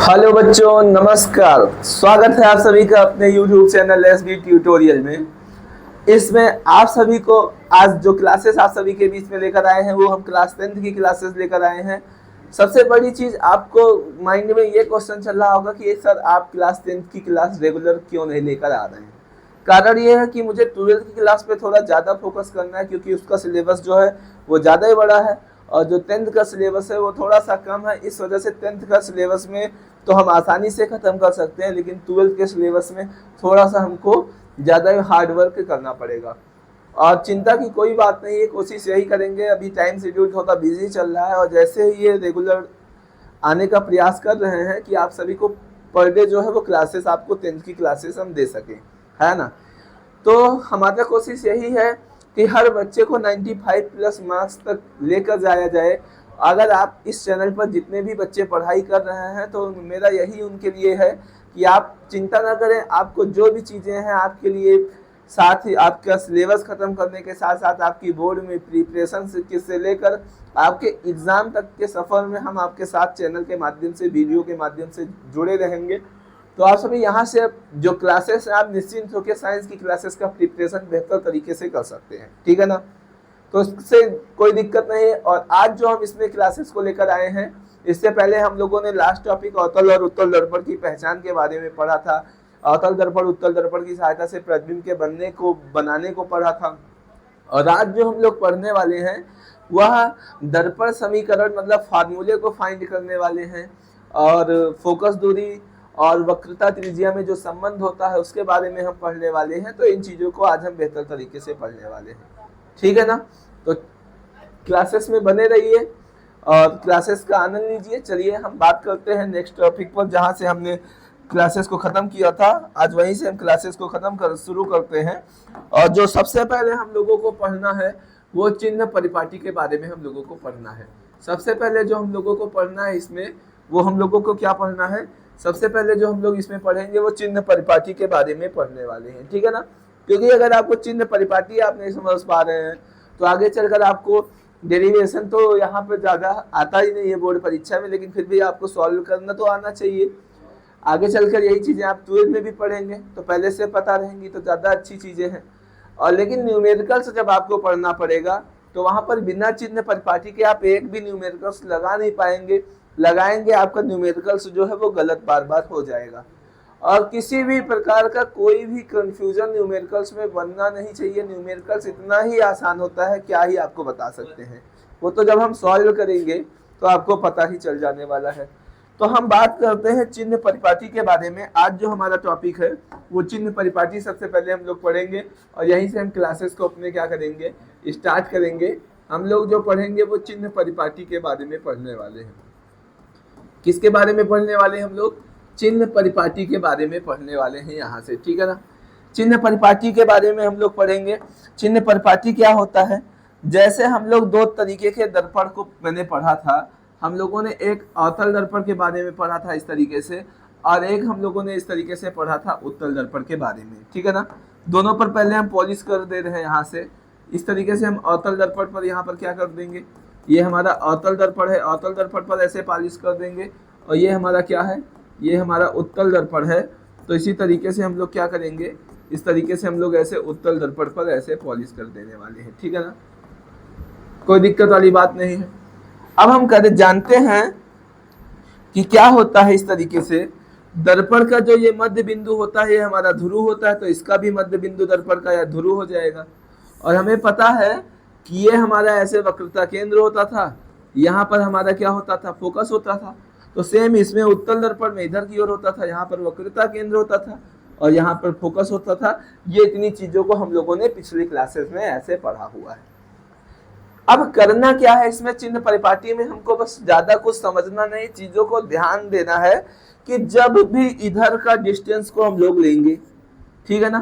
Hello बच्चों, नमस्कार। स्वागत है आप सभी का अपने YouTube चैनल एसबी ट्यूटोरियल में। इसमें आप सभी को आज जो क्लासेस आप सभी के बीच में लेकर आए हैं वो हम क्लास 10th की क्लासेस लेकर आए हैं। सबसे बड़ी चीज, आपको माइंड में ये क्वेश्चन चल रहा होगा कि सर आप क्लास 10th की क्लास रेगुलर क्यों नहीं लेकर आ रहे हैं। कारण ये है कि मुझे 12th की क्लास पे थोड़ा ज़्यादा फोकस करना है, क्योंकि उसका सिलेबस जो है वो ज़्यादा ही बड़ा है और जो 10th का सिलेबस है वो थोड़ा सा कम है। इस वजह से 10th का सिलेबस में तो हम आसानी से ख़त्म कर सकते हैं, लेकिन 12th के सिलेबस में थोड़ा सा हमको ज़्यादा हार्ड वर्क करना पड़ेगा। और चिंता की कोई बात नहीं है, कोशिश यही करेंगे। अभी टाइम शेड्यूल थोड़ा बिजी चल रहा है और जैसे ही ये रेगुलर आने का प्रयास कर रहे हैं कि आप सभी को पर डे जो है वो क्लासेस, आपको 10th की क्लासेस हम दे सकें, है ना। तो हमारा कोशिश यही है कि हर बच्चे को 95 प्लस मार्क्स तक लेकर जाया जाए। अगर आप इस चैनल पर जितने भी बच्चे पढ़ाई कर रहे हैं तो मेरा यही उनके लिए है कि आप चिंता ना करें। आपको जो भी चीज़ें हैं आपके लिए, साथ ही आपका सिलेबस ख़त्म करने के साथ साथ आपकी बोर्ड में प्रिपरेशन से लेकर आपके एग्ज़ाम तक के सफ़र में हम आपके साथ चैनल के माध्यम से, वीडियो के माध्यम से जुड़े रहेंगे। तो आप सभी यहाँ से जो क्लासेस हैं आप निश्चिंत होकर साइंस की क्लासेस का प्रिपरेशन बेहतर तरीके से कर सकते हैं, ठीक है ना। तो इससे कोई दिक्कत नहीं है। और आज जो हम इसमें क्लासेस को लेकर आए हैं, इससे पहले हम लोगों ने लास्ट टॉपिक अवतल और उत्तल दर्पण की पहचान के बारे में पढ़ा था। अवतल दर्पण उत्तल दर्पण की सहायता से प्रतिबिंब के बनाने को पढ़ा था। और आज जो हम लोग पढ़ने वाले हैं वह दर्पण समीकरण मतलब फार्मूले को फाइंड करने वाले हैं, और फोकस दूरी और वक्रता त्रिज्या में जो संबंध होता है उसके बारे में हम पढ़ने वाले हैं। तो इन चीज़ों को आज हम बेहतर तरीके से पढ़ने वाले हैं, ठीक है ना। तो क्लासेस में बने रहिए और क्लासेस का आनंद लीजिए। चलिए हम बात करते हैं नेक्स्ट टॉपिक पर, जहाँ से हमने क्लासेस को ख़त्म किया था। आज वहीं से हम क्लासेस को शुरू करते हैं। और जो सबसे पहले हम लोगों को पढ़ना है वो चिन्ह परिपाटी के बारे में हम लोगों को पढ़ना है। सबसे पहले जो हम लोगों को पढ़ना है इसमें, वो हम लोगों को क्या पढ़ना है, सबसे पहले जो हम लोग इसमें पढ़ेंगे वो चिन्ह परिपाटी के बारे में पढ़ने वाले हैं, ठीक है ना। क्योंकि अगर आपको चिन्ह परिपाटी आप नहीं समझ पा रहे हैं तो आगे चलकर आपको डेरिवेशन तो यहाँ पर ज़्यादा आता ही नहीं है बोर्ड परीक्षा में, लेकिन फिर भी आपको सॉल्व करना तो आना चाहिए। आगे चलकर यही चीज़ें आप 12th में भी पढ़ेंगे तो पहले से पता रहेंगी तो ज़्यादा अच्छी चीज़ें हैं। और लेकिन न्यूमेरिकल्स जब आपको पढ़ना पड़ेगा तो वहाँ पर बिना चिन्ह परिपाटी के आप एक भी न्यूमेरिकल्स लगा नहीं पाएंगे। लगाएंगे आपका न्यूमेरिकल्स जो है वो गलत बार बार हो जाएगा। और किसी भी प्रकार का कोई भी कंफ्यूजन न्यूमेरिकल्स में बनना नहीं चाहिए। न्यूमेरिकल्स इतना ही आसान होता है, क्या ही आपको बता सकते हैं, वो तो जब हम सॉल्व करेंगे तो आपको पता ही चल जाने वाला है। तो हम बात करते हैं चिन्ह परिपाटी के बारे में। आज जो हमारा टॉपिक है वो चिन्ह परिपाटी सबसे पहले हम लोग पढ़ेंगे और यहीं से हम क्लासेस को अपने क्या करेंगे, स्टार्ट करेंगे। हम लोग जो पढ़ेंगे वो चिन्ह परिपाटी के बारे में पढ़ने वाले हैं। किसके बारे में पढ़ने वाले हैं हम लोग, चिन्ह परिपाटी के बारे में पढ़ने वाले हैं यहाँ से, ठीक है ना। चिन्ह परिपाटी के बारे में हम लोग पढ़ेंगे। चिन्ह परिपाटी क्या होता है, जैसे हम लोग दो तरीके के दर्पण को मैंने पढ़ा था। हम लोगों ने एक अवतल दर्पण के बारे में पढ़ा था इस तरीके से, और एक हम लोगों ने इस तरीके से पढ़ा था उत्तल दर्पण के बारे में, ठीक है ना। दोनों पर पहले हम पॉलिश कर दे रहे हैं यहाँ से। इस तरीके से हम अवतल दर्पण पर यहाँ पर क्या कर देंगे, ये हमारा अवतल दर्पण है, अवतल दर्पण पर ऐसे पॉलिश कर देंगे। और ये हमारा क्या है, ये हमारा उत्तल दर्पण है। तो इसी तरीके से हम लोग क्या करेंगे, इस तरीके से हम लोग ऐसे उत्तल दर्पण पर ऐसे पॉलिश कर देने वाले हैं, ठीक है ना। कोई दिक्कत वाली बात नहीं है। अब हम जानते हैं कि क्या होता है। इस तरीके से दर्पण का जो ये मध्य बिंदु होता है ये हमारा ध्रुव होता है, तो इसका भी मध्य बिंदु दर्पण का या ध्रुव हो जाएगा। और हमें पता है कि ये हमारा ऐसे वक्रता केंद्र होता था, यहाँ पर हमारा क्या होता था, फोकस होता था। तो सेम इसमें उत्तल दर्पण में इधर की ओर होता था, यहाँ पर वक्रता केंद्र होता था और यहाँ पर फोकस होता था। ये इतनी चीज़ों को हम लोगों ने पिछली क्लासेस में ऐसे पढ़ा हुआ है। अब करना क्या है इसमें, चिन्ह परिपाटी में हमको बस ज़्यादा कुछ समझना नहीं, चीज़ों को ध्यान देना है कि जब भी इधर का डिस्टेंस को हम लोग लेंगे, ठीक है ना,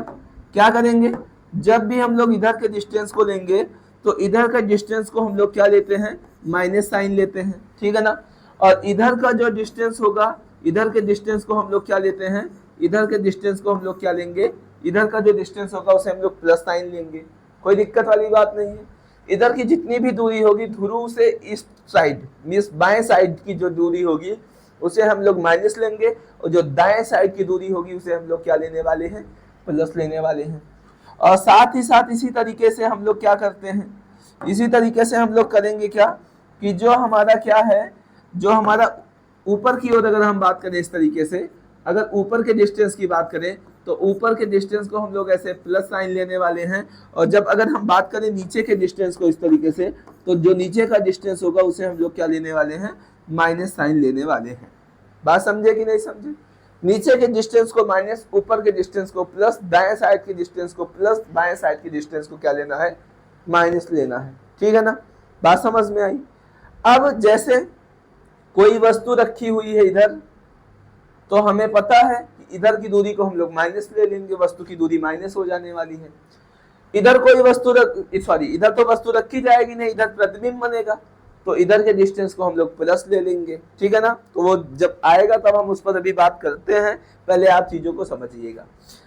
क्या करेंगे, जब भी हम लोग इधर के डिस्टेंस को लेंगे तो इधर का डिस्टेंस को हम लोग क्या लेते हैं, माइनस साइन लेते हैं, ठीक है ना। और इधर का जो डिस्टेंस होगा, इधर के डिस्टेंस को हम लोग क्या लेते हैं, इधर के डिस्टेंस को हम लोग क्या लेंगे, इधर का जो डिस्टेंस होगा उसे हम लोग प्लस साइन लेंगे। कोई दिक्कत वाली बात नहीं है। इधर की जितनी भी दूरी होगी ध्रुव से इस साइड मीन्स बाएं साइड की जो दूरी होगी उसे हम लोग माइनस लेंगे, और जो दाएं साइड की दूरी होगी उसे हम लोग क्या लेने वाले हैं, प्लस लेने वाले हैं। और साथ ही साथ इसी तरीके से हम लोग क्या करते हैं, इसी तरीके से हम लोग करेंगे क्या कि जो हमारा क्या है, जो हमारा ऊपर की ओर अगर हम बात करें इस तरीके से, अगर ऊपर के डिस्टेंस की बात करें तो ऊपर के डिस्टेंस को हम लोग ऐसे प्लस साइन लेने वाले हैं, और जब अगर हम बात करें नीचे के डिस्टेंस को इस तरीके से, तो जो नीचे का डिस्टेंस होगा उसे हम लोग क्या लेने वाले हैं, माइनस साइन लेने वाले हैं। बात समझे कि नहीं समझे? नीचे के डिस्टेंस को माइनस, ऊपर के डिस्टेंस को प्लस, दाएं साइड के डिस्टेंस को प्लस, बाएं साइड के डिस्टेंस को क्या लेना है, माइनस लेना है। ठीक है ना, बात समझ में आई? अब जैसे कोई वस्तु रखी हुई है इधर, तो हमें पता है कि इधर की दूरी को हम लोग माइनस ले लेंगे, वस्तु की दूरी माइनस हो जाने वाली है। इधर कोई वस्तु इधर तो वस्तु रखी जाएगी नहीं, इधर प्रतिबिंब बनेगा, तो इधर के डिस्टेंस को हम लोग प्लस ले लेंगे। ठीक है ना, तो वो जब आएगा तब हम उस पर अभी बात करते हैं, पहले आप चीजों को समझिएगा।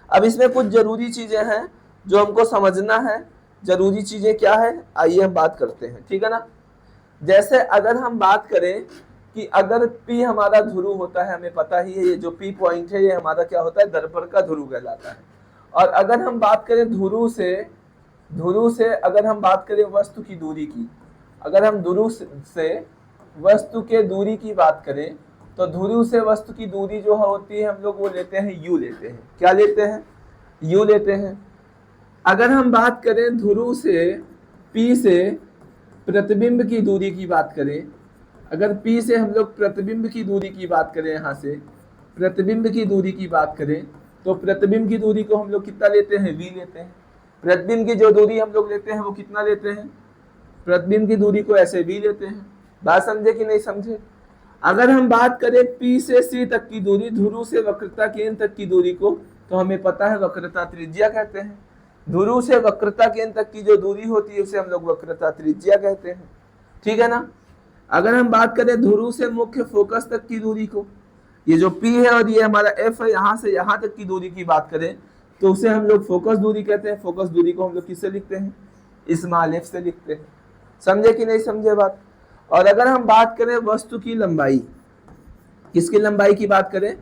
अब इसमें कुछ जरूरी चीजें हैं जो हमको समझना है। जरूरी चीजें क्या है, आइए हम बात करते हैं। ठीक है ना, जैसे अगर हम बात करें कि अगर P हमारा ध्रुव होता है, हमें पता ही है ये जो P पॉइंट है ये हमारा क्या होता है, दर्पण का ध्रुव कहलाता है। और अगर हम बात करें ध्रुव से अगर हम बात करें वस्तु की दूरी की, अगर हम ध्रुव से वस्तु के दूरी की बात करें, तो ध्रुव से वस्तु की दूरी जो होती है हम लोग वो लेते हैं U लेते हैं। क्या लेते हैं, U लेते हैं। अगर हम बात करें ध्रुव से P से प्रतिबिंब की दूरी की बात करें, अगर P से हम लोग प्रतिबिंब की दूरी की बात करें, यहाँ से प्रतिबिंब की दूरी की बात करें, तो प्रतिबिंब की दूरी को हम लोग कितना लेते हैं, V लेते हैं। प्रतिबिंब की जो दूरी हम लोग लेते हैं वो कितना लेते हैं, प्रतिबिंब की दूरी को ऐसे V लेते हैं। बात समझे कि नहीं समझे? अगर हम बात करें P से C तक की दूरी, ध्रुव से वक्रता केंद्र तक की दूरी को, तो हमें पता है वक्रता त्रिज्या कहते हैं। ध्रुव से वक्रता केंद्र तक की जो दूरी होती है उसे हम लोग वक्रता त्रिज्या कहते हैं। ठीक है ना। अगर हम बात करें ध्रुव से मुख्य फोकस तक की दूरी को, ये जो P है और ये हमारा F है, यहाँ से यहाँ तक की दूरी की बात करें तो उसे हम लोग फोकस दूरी कहते हैं। फोकस दूरी को हम लोग किससे लिखते हैं, स्मॉल f से लिखते हैं। समझे कि नहीं समझे बात? और अगर हम बात करें वस्तु की लंबाई, किसकी लंबाई की बात करें,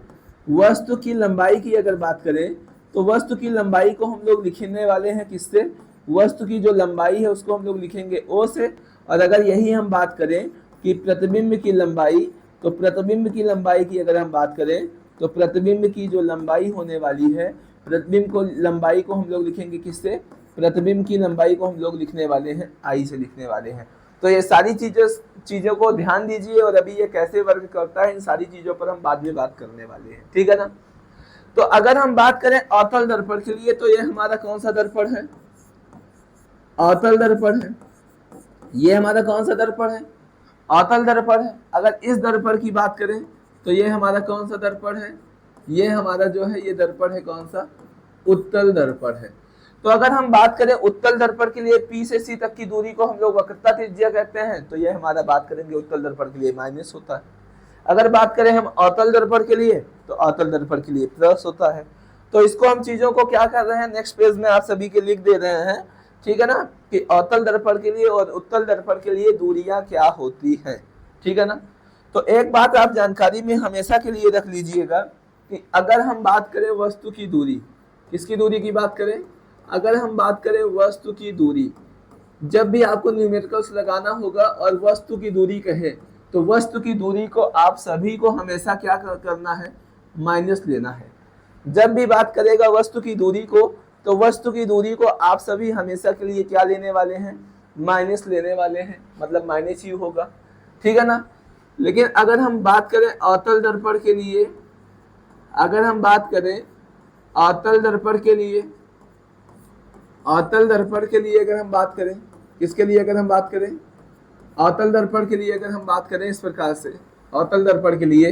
वस्तु की लंबाई की अगर बात करें, तो वस्तु की लंबाई को हम लोग लिखने वाले हैं किससे, वस्तु की जो लंबाई है उसको हम लोग लिखेंगे O से। और अगर यही हम बात करें कि प्रतिबिंब की लंबाई, तो प्रतिबिंब की लंबाई की अगर हम बात करें, तो प्रतिबिंब की जो लंबाई होने वाली है, प्रतिबिंब को लंबाई को हम लोग लिखेंगे किससे, प्रतिबिंब की लंबाई को हम लोग लिखने वाले हैं I से लिखने वाले हैं। तो ये सारी चीजों को ध्यान दीजिए, और अभी ये कैसे वर्क करता है इन सारी चीजों पर हम बाद में बात करने वाले हैं। ठीक है ना। तो अगर हम बात करें अवतल दर्पण के लिए, तो ये हमारा कौन सा दर्पण है, अवतल दर्पण है। ये हमारा कौन सा दर्पण है, अवतल दर्पण है। अगर इस दर्पण की बात करें तो ये हमारा कौन सा दर्पण है, ये हमारा जो है ये दर्पण है कौन सा, उत्तल दर्पण है। तो अगर हम बात करें उत्तल दर्पण के लिए P से C तक की दूरी को हम लोग वक्रता त्रिज्या कहते हैं, तो ये हमारा बात करेंगे उत्तल दर्पण के लिए माइनस होता है। अगर बात करें हम अवतल दर्पण के लिए, तो अवतल दर्पण के लिए प्लस होता है। तो इसको हम चीजों को क्या कर रहे हैं, नेक्स्ट पेज में आप सभी के लिख दे रहे हैं। ठीक है ना, कि अवतल दर्पण के लिए और उत्तल दर्पण के लिए दूरियां क्या होती हैं। ठीक है ना। तो एक बात आप जानकारी में हमेशा के लिए रख लीजिएगा कि अगर हम बात करें वस्तु की दूरी, किसकी दूरी की बात करें, अगर हम बात करें वस्तु की दूरी, जब भी आपको न्यूमेरिकल्स लगाना होगा और वस्तु की दूरी कहे, तो वस्तु की दूरी को आप सभी को हमेशा क्या करना है, माइनस लेना है। जब भी बात करेगा वस्तु की दूरी को, तो वस्तु की दूरी को आप सभी हमेशा के लिए क्या लेने वाले हैं, माइनस लेने वाले हैं, मतलब माइनस ही होगा। ठीक है ना। लेकिन अगर हम बात करें अवतल दर्पण के लिए, अगर हम बात करें अवतल दर्पण के लिए, अवतल दर्पण के लिए अगर हम बात करें, किसके लिए अगर हम बात करें, अवतल दर्पण के लिए अगर हम बात करें इस प्रकार से, अवतल दर्पण के लिए,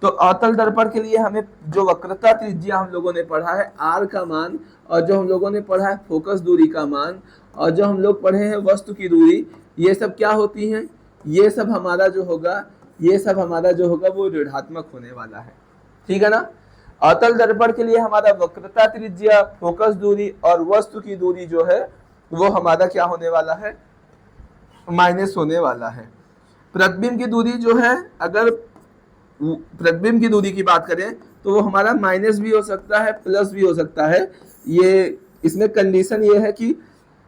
तो अवतल दर्पण के लिए हमें जो वक्रता त्रिज्या हम लोगों ने पढ़ा है R का मान, और जो हम लोगों ने पढ़ा है फोकस दूरी का मान, और जो हम लोग पढ़े हैं वस्तु की दूरी, ये सब क्या होती हैं, ये सब हमारा जो होगा, ये सब हमारा जो होगा वो ऋणात्मक होने वाला है। ठीक है ना। अवतल दर्पण के लिए हमारा वक्रता त्रिज्या, फोकस दूरी और वस्तु की दूरी जो है वो हमारा क्या होने वाला है, माइनस होने वाला है। प्रतिबिंब की दूरी जो है, अगर प्रतिबिंब की दूरी की बात करें तो वो हमारा माइनस भी हो सकता है, प्लस भी हो सकता है। ये इसमें कंडीशन ये है कि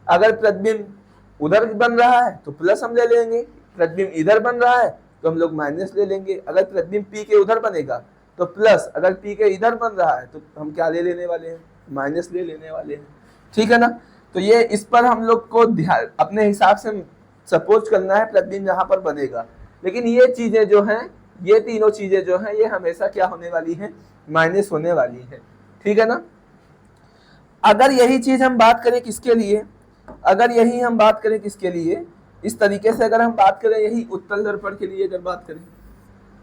अगर प्रतिबिंब उधर बन रहा है तो प्लस हम ले लेंगे, प्रतिबिंब इधर बन रहा है तो हम लोग माइनस ले लेंगे। अगर प्रतिबिंब पी के उधर बनेगा तो प्लस, अगर पी के इधर बन रहा है तो हम क्या ले लेने वाले हैं, माइनस ले लेने वाले हैं। ठीक है ना। तो ये इस पर हम लोग को ध्यान अपने हिसाब से सपोज करना है प्रतिबिंब यहाँ पर बनेगा, लेकिन ये चीजें जो हैं, ये तीनों चीजें जो हैं, ये हमेशा क्या होने वाली है, माइनस होने वाली है। ठीक है ना। अगर यही चीज हम बात करें किसके लिए, अगर यही हम बात करें किसके लिए, इस तरीके से अगर हम बात करें यही उत्तल दर्पण के लिए, अगर बात करें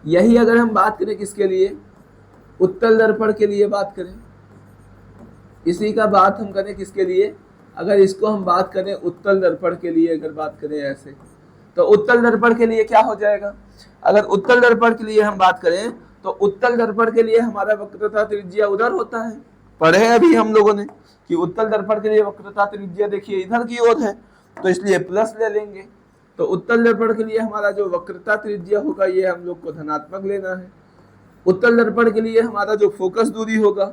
यही, अगर हम बात करें किसके लिए, उत्तल दर्पण के लिए बात करें, इसी का बात हम करें किसके लिए, अगर इसको हम बात करें उत्तल दर्पण के लिए, अगर बात करें ऐसे, तो उत्तल दर्पण के लिए क्या हो जाएगा। अगर उत्तल दर्पण के लिए हम बात करें तो उत्तल दर्पण के लिए हमारा वक्रता त्रिज्या उधर होता है, पढ़े अभी हम लोगों ने कि उत्तल दर्पण के लिए वक्रता त्रिज्या देखिए इधर की ओर है, तो इसलिए प्लस ले लेंगे। तो उत्तल दर्पण के लिए हमारा जो वक्रता त्रिज्या होगा ये हम लोग को धनात्मक लेना है। उत्तल दर्पण के लिए हमारा जो फोकस दूरी होगा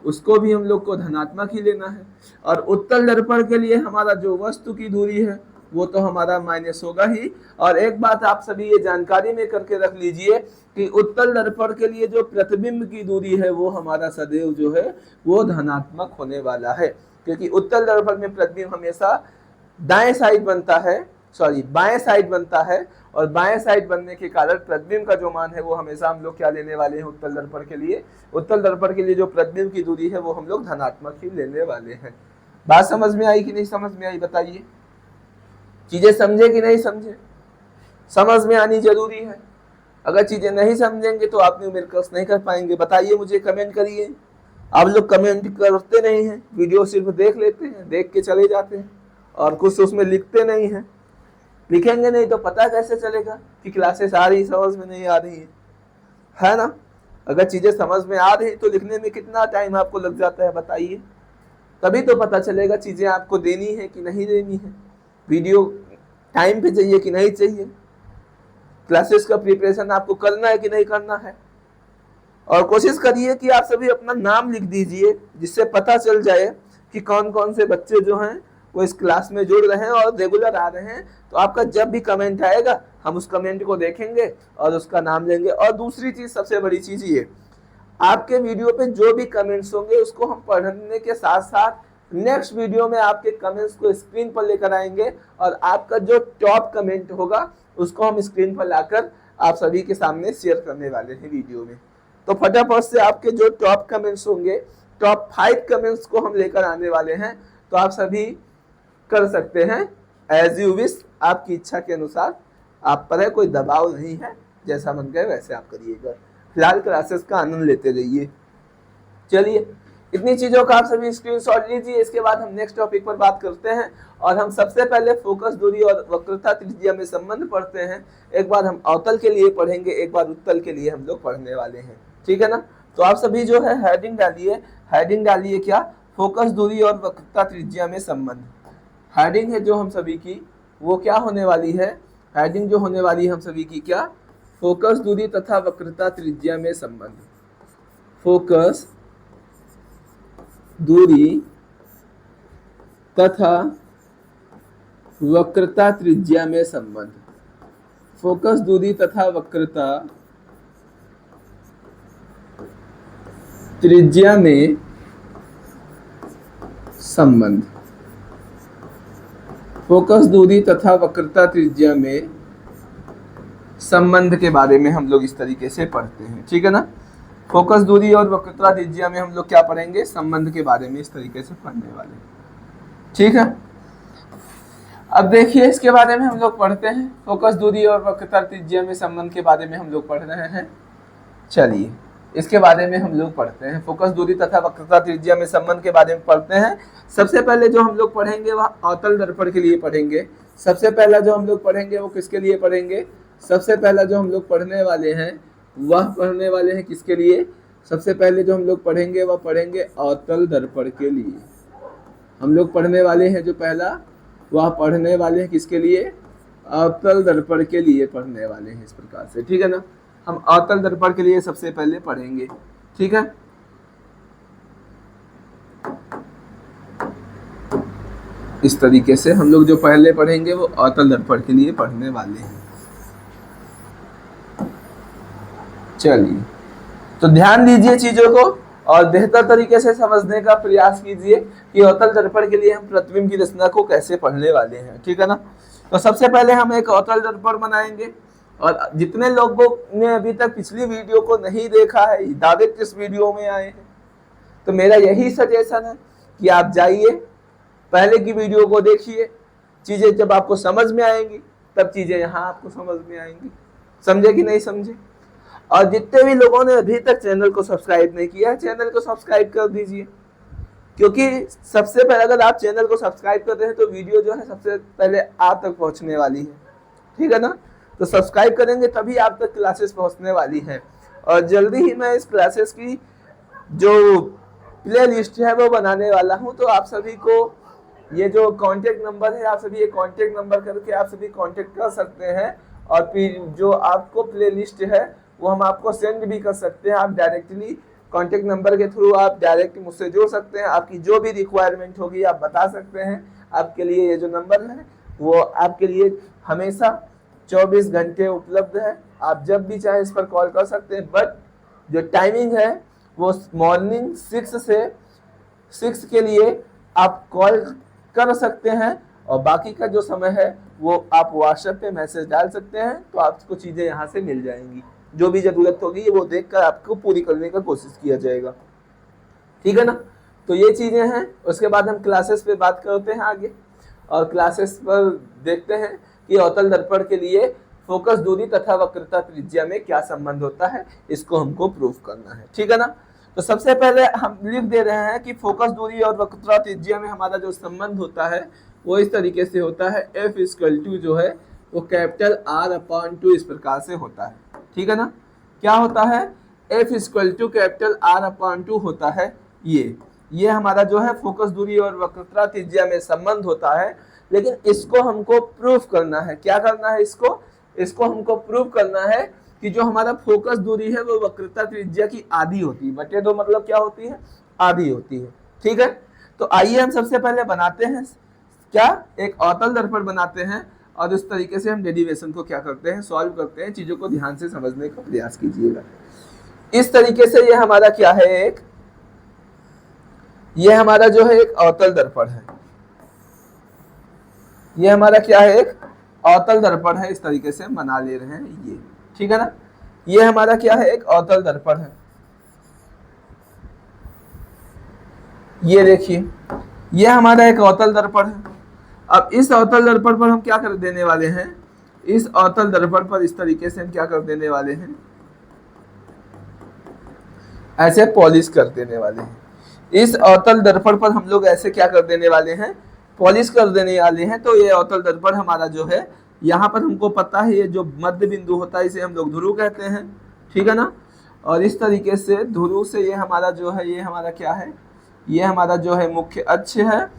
उसको भी हम लोग को धनात्मक ही लेना है। और उत्तल दर्पण के लिए हमारा जो वस्तु की दूरी है वो तो हमारा माइनस होगा ही। और एक बात आप सभी ये जानकारी में करके रख लीजिए कि उत्तल दर्पण के लिए जो प्रतिबिंब की दूरी है वो हमारा सदैव जो है वो धनात्मक होने वाला है, क्योंकि उत्तल दर्पण में प्रतिबिंब हमेशा दाएं साइड बनता है, बाएं साइड बनता है, और बाएं साइड बनने के कारण प्रतिबिंब का जो मान है वो हमेशा हम लोग क्या लेने वाले हैं, उत्तल दर्पण के लिए, उत्तल दर्पण के लिए जो प्रतिबिंब की दूरी है वो हम लोग धनात्मक ही लेने वाले हैं। बात समझ में आई कि नहीं समझ में आई, बताइए। चीजें समझे कि नहीं समझे, समझ में आनी जरूरी है। अगर चीजें नहीं समझेंगे तो आप न्यूमेरिकल्स नहीं कर पाएंगे। बताइए मुझे, कमेंट करिए। आप लोग कमेंट करते नहीं हैं, वीडियो सिर्फ देख लेते हैं, देख के चले जाते हैं और कुछ उसमें लिखते नहीं हैं। लिखेंगे नहीं तो पता कैसे चलेगा कि क्लासेस आ रही, समझ में नहीं आ रही है ना। अगर चीजें समझ में आ रही तो लिखने में कितना टाइम आपको लग जाता है, बताइए। तभी तो पता चलेगा चीजें आपको देनी है कि नहीं देनी है, वीडियो टाइम पे चाहिए कि नहीं चाहिए, क्लासेस का प्रिपरेशन आपको करना है कि नहीं करना है। और कोशिश करिए कि आप सभी अपना नाम लिख दीजिए, जिससे पता चल जाए कि कौन कौन से बच्चे जो हैं वो इस क्लास में जुड़ रहे हैं और रेगुलर आ रहे हैं। तो आपका जब भी कमेंट आएगा हम उस कमेंट को देखेंगे और उसका नाम लेंगे। और दूसरी चीज, सबसे बड़ी चीज ये, आपके वीडियो पे जो भी कमेंट्स होंगे उसको हम पढ़ने के साथ साथ नेक्स्ट वीडियो में आपके कमेंट्स को स्क्रीन पर लेकर आएंगे, और आपका जो टॉप कमेंट होगा उसको हम स्क्रीन पर लाकर आप सभी के सामने शेयर करने वाले हैं वीडियो में। तो फटाफट से आपके जो टॉप कमेंट्स होंगे, टॉप 5 कमेंट्स को हम लेकर आने वाले हैं। तो आप सभी कर सकते हैं एज यू विश, आपकी इच्छा के अनुसार। आप पर है, कोई दबाव नहीं है, जैसा मन करे वैसे आप करिएगा। फिलहाल क्लासेस का आनंद लेते रहिए। चलिए, इतनी चीजों का आप सभी स्क्रीनशॉट लीजिए। इसके बाद हम नेक्स्ट टॉपिक पर बात करते हैं, और हम सबसे पहले फोकस दूरी और वक्रता त्रिज्या में संबंध पढ़ते हैं। एक बार हम अवतल के लिए पढ़ेंगे, एक बार उत्तल के लिए हम लोग पढ़ने वाले हैं। ठीक है ना। तो आप सभी जो है हेडिंग डालिए, हेडिंग डालिए क्या, फोकस दूरी और वक्रता त्रिज्या में संबंध। हेडिंग है जो हम सभी की वो क्या होने वाली है, हेडिंग जो होने वाली है हम सभी की क्या, फोकस दूरी तथा वक्रता त्रिज्या में संबंध। फोकस दूरी तथा वक्रता त्रिज्या में संबंध। फोकस दूरी तथा वक्रता त्रिज्या में संबंध। फोकस दूरी तथा वक्रता त्रिज्या में संबंध के बारे में हम लोग इस तरीके से पढ़ते हैं। ठीक है ना। फोकस दूरी और वक्रता त्रिज्या में हम लोग क्या पढ़ेंगे, संबंध के बारे में इस तरीके से पढ़ने वाले। ठीक है। अब देखिए, इसके बारे में हम लोग पढ़ते हैं। फोकस दूरी और वक्रता त्रिज्या में संबंध के बारे में हम लोग पढ़ रहे हैं। चलिए, इसके बारे में हम लोग पढ़ते हैं। फोकस दूरी तथा वक्रता त्रिज्या में संबंध के बारे में पढ़ते हैं। सबसे पहले जो हम लोग पढ़ेंगे वह अवतल दर्पण के लिए पढ़ेंगे। सबसे पहला जो हम लोग पढ़ेंगे वो किसके लिए पढ़ेंगे, सबसे पहला जो हम लोग पढ़ने वाले हैं वह पढ़ने वाले हैं किसके लिए, सबसे पहले जो हम लोग पढ़ेंगे वह पढ़ेंगे अवतल दर्पण के लिए। हम लोग पढ़ने वाले हैं जो पहला, वह पढ़ने वाले हैं किसके लिए, अवतल दर्पण के लिए पढ़ने वाले हैं, इस प्रकार से। ठीक है ना। हम अवतल दर्पण के लिए सबसे पहले पढ़ेंगे। ठीक है, इस तरीके से हम लोग जो पहले पढ़ेंगे वो अवतल दर्पण के लिए पढ़ने वाले हैं। चलिए, तो ध्यान दीजिए चीजों को और बेहतर तरीके से समझने का प्रयास कीजिए कि अवतल दर्पण के लिए हम प्रतिबिंब की रचना को कैसे पढ़ने वाले हैं। ठीक है ना। तो सबसे पहले हम एक अवतल दर्पण बनाएंगे और जितने लोगों ने अभी तक पिछली वीडियो को नहीं देखा है, डायरेक्ट इस वीडियो में आए हैं, तो मेरा यही सजेशन है कि आप जाइए, पहले की वीडियो को देखिए। चीजें जब आपको समझ में आएंगी तब चीजें यहाँ आपको समझ में आएंगी। समझे कि नहीं समझे? और जितने भी लोगों ने अभी तक चैनल को सब्सक्राइब नहीं किया, चैनल को सब्सक्राइब कर दीजिए, क्योंकि सबसे पहले अगर आप चैनल को सब्सक्राइब करते हैं तो वीडियो जो है सबसे पहले आप तक पहुंचने वाली है। ठीक है ना। तो सब्सक्राइब करेंगे तभी आप तक क्लासेस पहुंचने वाली है। और जल्दी ही मैं इस क्लासेस की जो प्ले लिस्ट है वो बनाने वाला हूं। तो आप सभी को ये जो कांटेक्ट नंबर है, आप सभी ये कांटेक्ट नंबर करके आप सभी कांटेक्ट कर सकते हैं। और फिर जो आपको प्ले लिस्ट है वो हम आपको सेंड भी कर सकते हैं। आप डायरेक्टली कांटेक्ट नंबर के थ्रू आप डायरेक्ट मुझसे जुड़ सकते हैं। आपकी जो भी रिक्वायरमेंट होगी आप बता सकते हैं। आपके लिए ये जो नंबर है वो आपके लिए हमेशा 24 घंटे उपलब्ध है। आप जब भी चाहे इस पर कॉल कर सकते हैं। बट जो टाइमिंग है वो मॉर्निंग 6 से 6 के लिए आप कॉल कर सकते हैं और बाकी का जो समय है वो आप व्हाट्सएप पे मैसेज डाल सकते हैं। तो आपको चीज़ें यहाँ से मिल जाएंगी। जो भी जरूरत होगी वो देखकर आपको पूरी करने का कोशिश किया जाएगा। ठीक है ना। तो ये चीज़ें हैं। उसके बाद हम क्लासेस पे बात करते हैं आगे, और क्लासेस पर देखते हैं कि अवतल दर्पण के लिए फोकस दूरी तथा वक्रता त्रिज्या में क्या संबंध होता है, इसको हमको प्रूफ करना है। ठीक है ना। तो सबसे पहले हम लिख दे रहे हैं कि फोकस दूरी और वक्रता त्रिज्या में हमारा जो संबंध होता है वो इस तरीके से होता है। F = जो है वो कैपिटल R/2 इस प्रकार से होता है। ठीक है ना। क्या होता है? F = कैपिटल R/2 होता है। ये हमारा जो है फोकस दूरी और वक्रता त्रिज्या में संबंध होता है। लेकिन इसको हमको प्रूफ करना है। क्या करना है? इसको हमको प्रूफ करना है कि जो हमारा फोकस दूरी है वो वक्रता त्रिज्या की आधी होती है। बटे 2 मतलब क्या होती है? आधी होती है। ठीक है। तो आइए हम सबसे पहले बनाते हैं क्या, एक अवतल दर्पण बनाते हैं और इस तरीके से हम डेरिवेशन को क्या करते हैं, सॉल्व करते हैं। चीजों को ध्यान से समझने का प्रयास कीजिएगा। इस तरीके से ये हमारा क्या है, ये हमारा जो है एक अवतल दर्पण है। ये हमारा क्या है? एक अवतल दर्पण है। इस तरीके से हम बना ले रहे हैं ये। ठीक है ना। ये हमारा क्या है? एक अवतल दर्पण है। ये देखिए, ये हमारा एक अवतल दर्पण है। अब इस अवतल दर्पण पर हम क्या कर देने वाले हैं? इस अवतल दर्पण पर इस तरीके से हम क्या कर देने वाले हैं? ऐसे पॉलिश कर देने वाले हैं। इस अवतल दर्पण पर हम लोग ऐसे क्या कर देने वाले हैं? पॉलिश कर देने वाले हैं। तो ये अवतल दर्पण हमारा जो है, यहाँ पर हमको पता है ये जो मध्य बिंदु होता है इसे हम लोग ध्रुव कहते हैं। ठीक है ना। और इस तरीके से ध्रुव से ये हमारा जो है, ये हमारा क्या है? ये हमारा जो है मुख्य अक्ष है।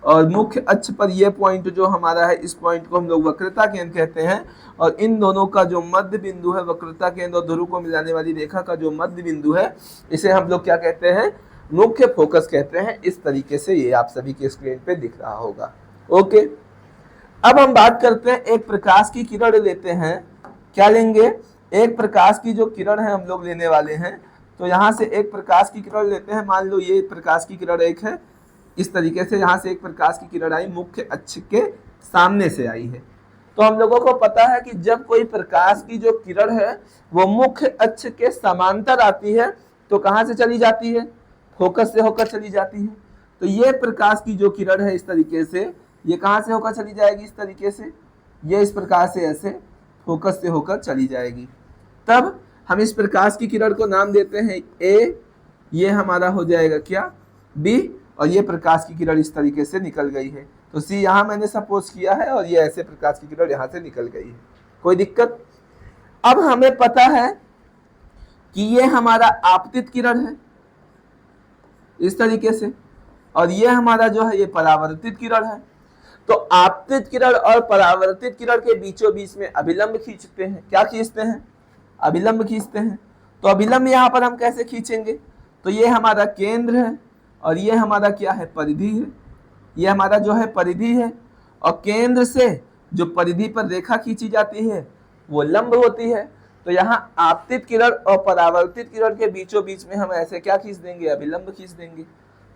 और मुख्य अक्ष पर ये पॉइंट जो हमारा है, इस पॉइंट को हम लोग वक्रता केंद्र कहते हैं। और इन दोनों का जो मध्य बिंदु है, वक्रता केंद्र और ध्रुव को मिलाने वाली रेखा का जो मध्य बिंदु है, इसे हम लोग क्या कहते हैं? मुख्य फोकस कहते हैं। इस तरीके से ये आप सभी के स्क्रीन पे दिख रहा होगा। ओके। अब हम बात करते हैं, एक प्रकाश की किरण लेते हैं। क्या लेंगे? एक प्रकाश की जो किरण है हम लोग लेने वाले हैं। तो यहाँ से एक प्रकाश की किरण लेते हैं। मान लो ये प्रकाश की किरण एक है। इस तरीके से यहाँ से एक प्रकाश की किरण आई, मुख्य अक्ष के सामने से आई है। तो हम लोगों को पता है कि जब कोई प्रकाश की जो किरण है वो मुख्य अक्ष के समांतर आती है तो कहाँ से चली जाती है? फोकस से होकर चली जाती है। तो ये प्रकाश की जो किरण है इस तरीके से, ये कहाँ से होकर चली जाएगी? इस तरीके से, ये इस प्रकार से ऐसे फोकस से होकर चली जाएगी। तब हम इस प्रकाश की किरण को नाम देते हैं A। ये हमारा हो जाएगा क्या? B। और ये प्रकाश की किरण इस तरीके से निकल गई है। तो C यहाँ मैंने सपोज किया है और ये ऐसे प्रकाश की किरण यहाँ से निकल गई है। कोई दिक्कत? अब हमें पता है कि ये हमारा आपतित किरण है इस तरीके से, और ये हमारा जो है ये परावर्तित किरण है। तो आपतित किरण और परावर्तित किरण के बीचों बीच में अभिलंब खींचते हैं। क्या खींचते हैं? अभिलंब खींचते हैं। तो अभिलंब यहाँ पर हम कैसे खींचेंगे, तो ये हमारा केंद्र है और ये हमारा क्या है, परिधि है। ये हमारा जो है परिधि है, और केंद्र से जो परिधि पर रेखा खींची जाती है वो लंब होती है। तो यहाँ आपतित किरण और परावर्तित किरण के बीचों बीच में हम ऐसे क्या खींच देंगे, अभिलंब खींच देंगे।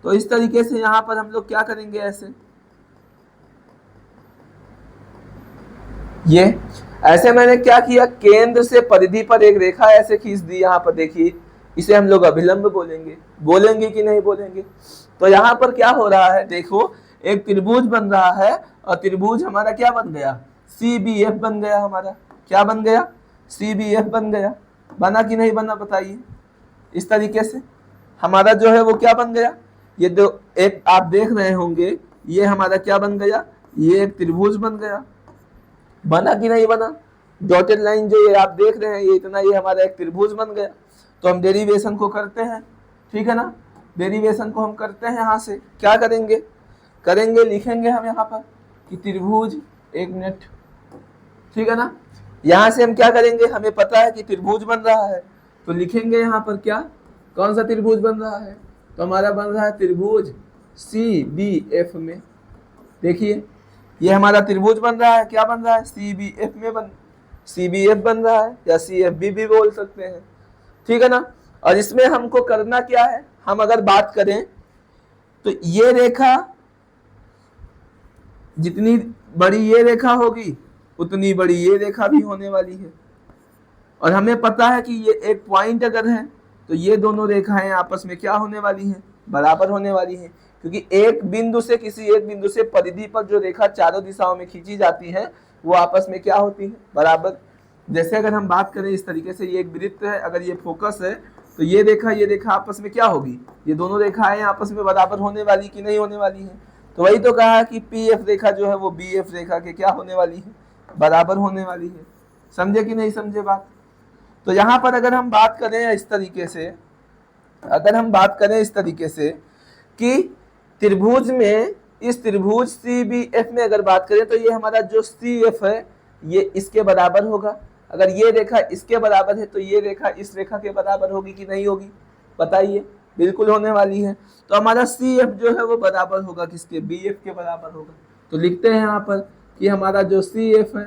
तो इस तरीके से यहाँ पर हम लोग क्या करेंगे, ऐसे मैंने क्या किया, केंद्र से परिधि पर एक रेखा ऐसे खींच दी। यहाँ पर देखिए, इसे हम लोग अभिलंब बोलेंगे कि नहीं बोलेंगे। तो यहाँ पर क्या हो रहा है, देखो एक त्रिभुज बन रहा है और त्रिभुज हमारा क्या बन गया, CBF बन गया। हमारा क्या बन गया, CBF बन गया। बना कि नहीं बना बताइए। इस तरीके से हमारा जो है वो क्या बन गया, ये जो एक आप देख रहे होंगे ये हमारा क्या बन गया, ये एक त्रिभुज बन गया। बना कि नहीं बना, डॉटेड लाइन जो ये आप देख रहे हैं ये इतना, ये हमारा एक त्रिभुज बन गया। तो हम डेरिवेशन को करते हैं, ठीक है ना। डेरिवेशन को हम करते हैं, यहाँ से क्या करेंगे, लिखेंगे हम यहाँ पर कि त्रिभुज, एक मिनट, ठीक है ना। यहाँ से हम क्या करेंगे, हमें पता है कि त्रिभुज बन रहा है, तो लिखेंगे यहाँ पर क्या, कौन सा त्रिभुज बन रहा है, तो हमारा बन रहा है त्रिभुज CBF में। देखिए ये हमारा त्रिभुज बन रहा है, क्या बन रहा है, CBF बन रहा है, या CFB भी बोल सकते हैं, ठीक है ना। और इसमें हमको करना क्या है, हम अगर बात करें तो ये रेखा, जितनी बड़ी ये रेखा होगी उतनी बड़ी ये रेखा भी होने वाली है। और हमें पता है कि ये एक पॉइंट अगर है तो ये दोनों रेखाएं आपस में क्या होने वाली हैं, बराबर होने वाली हैं। क्योंकि एक बिंदु से किसी एक बिंदु से परिधि पर जो रेखा चारों दिशाओं में खींची जाती है वो आपस में क्या होती है, बराबर। जैसे अगर हम बात करें इस तरीके से, ये एक वृत्त है, अगर ये फोकस है तो ये रेखा आपस में क्या होगी, ये दोनों रेखाएं आपस में बराबर होने वाली कि नहीं होने वाली है। तो वही तो कहा कि PF रेखा जो है वो BF रेखा के क्या होने वाली है, बराबर होने वाली है। समझे कि नहीं समझे बात। तो यहाँ पर अगर हम बात करें इस तरीके से, कि त्रिभुज में, इस त्रिभुज CBF में अगर बात करें तो ये हमारा जो CF है ये इसके बराबर होगा। अगर ये रेखा इसके बराबर है तो ये रेखा इस रेखा के बराबर होगी कि नहीं होगी, बताइए। बिल्कुल होने वाली है। तो हमारा CF जो है वो बराबर होगा किसके, BF के बराबर होगा। तो लिखते हैं यहाँ पर कि हमारा जो CF है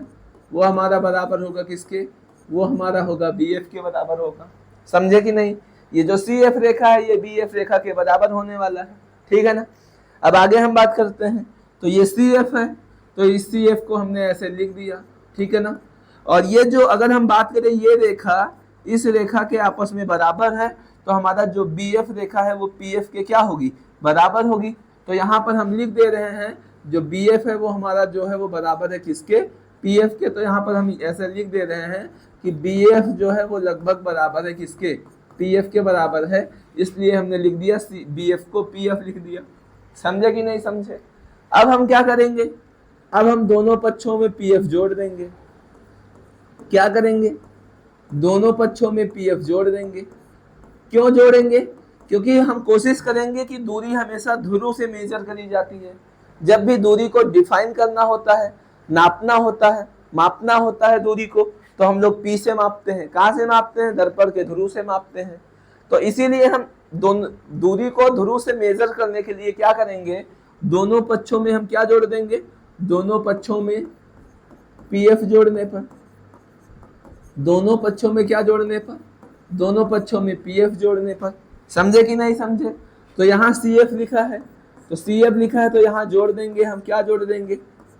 वो हमारा बराबर होगा किसके, वो हमारा होगा BF के बराबर होगा। समझे कि नहीं। ये जो CF रेखा है ये BF रेखा के बराबर होने वाला है, ठीक है ना। अब आगे हम बात करते हैं, तो ये CF है, तो इस CF को हमने ऐसे लिख दिया, ठीक है ना। और ये जो अगर हम बात करें ये रेखा इस रेखा के आपस में बराबर है, तो हमारा जो BF रेखा है वो PF के क्या होगी, बराबर होगी। तो यहाँ पर हम लिख दे रहे हैं जो BF है वो हमारा जो है वो बराबर है किसके, PF के। तो यहाँ पर हम ऐसे लिख दे रहे हैं कि BF जो है वो लगभग बराबर है किसके, PF के बराबर है। इसलिए हमने लिख दिया BF को PF लिख दिया। समझे कि नहीं समझे। अब हम क्या करेंगे, अब हम दोनों पक्षों में PF जोड़ देंगे। क्या करेंगे, दोनों पक्षों में PF जोड़ देंगे। क्यों जोड़ेंगे, क्योंकि हम कोशिश करेंगे कि दूरी हमेशा ध्रुव से मेजर करी जाती है। जब भी दूरी को डिफाइन करना होता है, नापना होता है दूरी को, तो हम लोग P से मापते हैं। कहाँ से मापते हैं, दर्पण के ध्रुव से मापते हैं। तो इसीलिए हम दोनों दूरी को ध्रुव से मेजर करने के लिए क्या करेंगे, दोनों पक्षों में हम क्या जोड़ देंगे, दोनों पक्षों में PF जोड़ने पर, दोनों पक्षों में क्या जोड़ने पर, दोनों पक्षों में PF जोड़ने पर। समझे कि नहीं समझे। तो यहाँ CF लिखा है, तो यहाँ जोड़ देंगे हम, क्या जोड़ देंगे,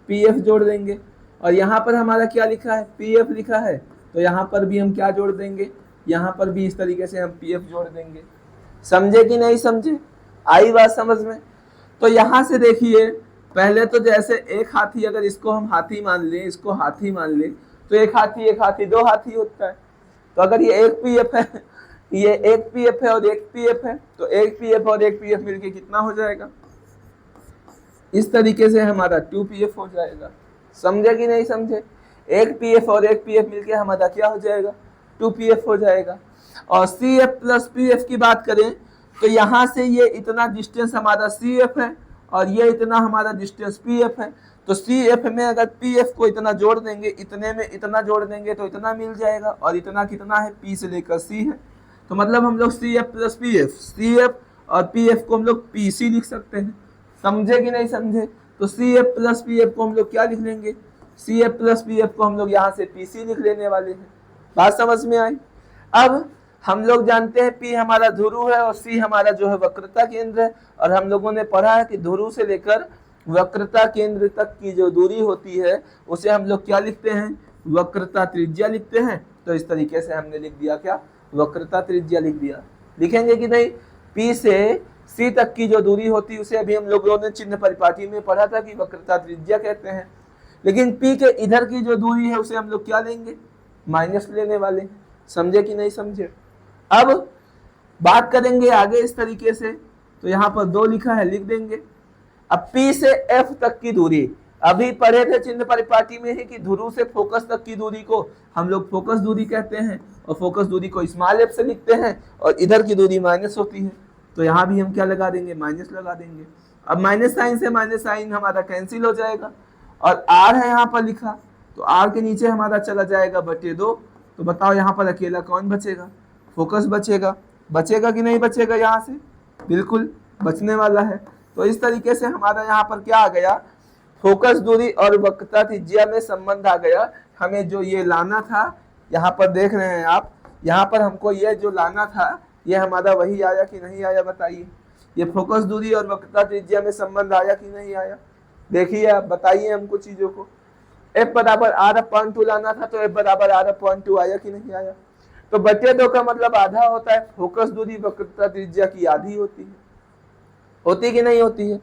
PF जोड़ देंगे। और यहाँ पर हमारा क्या लिखा है, PF लिखा है, तो यहाँ पर भी हम क्या जोड़ देंगे, यहाँ पर भी इस तरीके से हम PF जोड़ देंगे। समझे कि नहीं समझे, आई बात समझ में। तो यहाँ से देखिए, पहले तो जैसे एक हाथी, अगर इसको हम हाथी मान लें, इसको हाथी मान लें, तो एक हाथी दो हाथी होता है। तो अगर ये एक PF है, ये एक PF है और एक PF है, तो एक PF और एक PF मिलके कितना हो जाएगा, इस तरीके से हमारा 2PF हो जाएगा। समझे कि नहीं समझे। एक PF और एक PF मिलके हमारा क्या हो जाएगा, 2PF हो जाएगा। और CF प्लस PF की बात करें तो यहाँ से ये इतना डिस्टेंस हमारा CF है और ये इतना हमारा डिस्टेंस PF है। तो सी एफ में अगर पी एफ को इतना जोड़ देंगे, इतने में इतना जोड़ देंगे तो इतना मिल जाएगा, और इतना कितना है, पी से लेकर सी है। तो मतलब हम लोग C F plus P F, C F और पी एफ को हम लोग पी सी लिख सकते हैं। समझे कि नहीं समझे? तो C F plus P F को हम लोग क्या लिख लेंगे, C F plus P F को हम लोग यहाँ से पी सी लिख लेने वाले हैं। बात समझ में आई? अब हम लोग जानते हैं पी हमारा ध्रुव है और सी हमारा जो है वक्रता केंद्र है, और हम लोगों ने पढ़ा है कि ध्रुव से लेकर वक्रता केंद्र तक की जो दूरी होती है उसे हम लोग क्या लिखते हैं, वक्रता त्रिज्या लिखते हैं। तो इस तरीके से हमने लिख दिया क्या, वक्रता त्रिज्या लिख दिया। लिखेंगे कि नहीं? पी से सी तक की जो दूरी होती है उसे अभी हम लोगों ने चिन्ह परिपाटी में पढ़ा था कि वक्रता त्रिज्या कहते हैं, लेकिन पी के इधर की जो दूरी है उसे हम लोग क्या लेंगे, माइनस लेने वाले हैं। समझे कि नहीं समझे? अब बात करेंगे आगे इस तरीके से, तो यहाँ पर 2 लिखा है, लिख देंगे। अब P से F तक की दूरी, अभी पढ़े थे चिन्ह परिपाटी में ही कि ध्रुव से फोकस तक की दूरी को हम लोग फोकस दूरी कहते हैं, और फोकस दूरी को स्मॉल f से लिखते हैं, और इधर की दूरी माइनस होती है। तो यहाँ भी हम क्या लगा देंगे, माइनस लगा देंगे। अब माइनस साइन से माइनस साइन हमारा कैंसिल हो जाएगा, और r है यहाँ पर लिखा, तो r के नीचे हमारा चला जाएगा /2। तो बताओ यहाँ पर अकेला कौन बचेगा, फोकस बचेगा। बचेगा कि नहीं बचेगा? यहाँ से बिल्कुल बचने वाला है। तो इस तरीके से हमारा यहाँ पर क्या आ गया, फोकस दूरी और वक्रता त्रिज्या में संबंध आ गया। हमें जो ये लाना था, यहाँ पर देख रहे हैं आप, यहाँ पर हमको ये जो लाना था ये हमारा वही आया कि नहीं आया, बताइए। ये फोकस दूरी और वक्रता त्रिज्या में संबंध आया कि नहीं आया? देखिए आप बताइए हमको चीजों को। f बराबर r/2 लाना था, तो f बराबर r/2 आया कि नहीं आया? तो /2 का मतलब आधा होता है, फोकस दूरी वक्रता त्रिज्या की आधी होती है। होती कि नहीं होती है?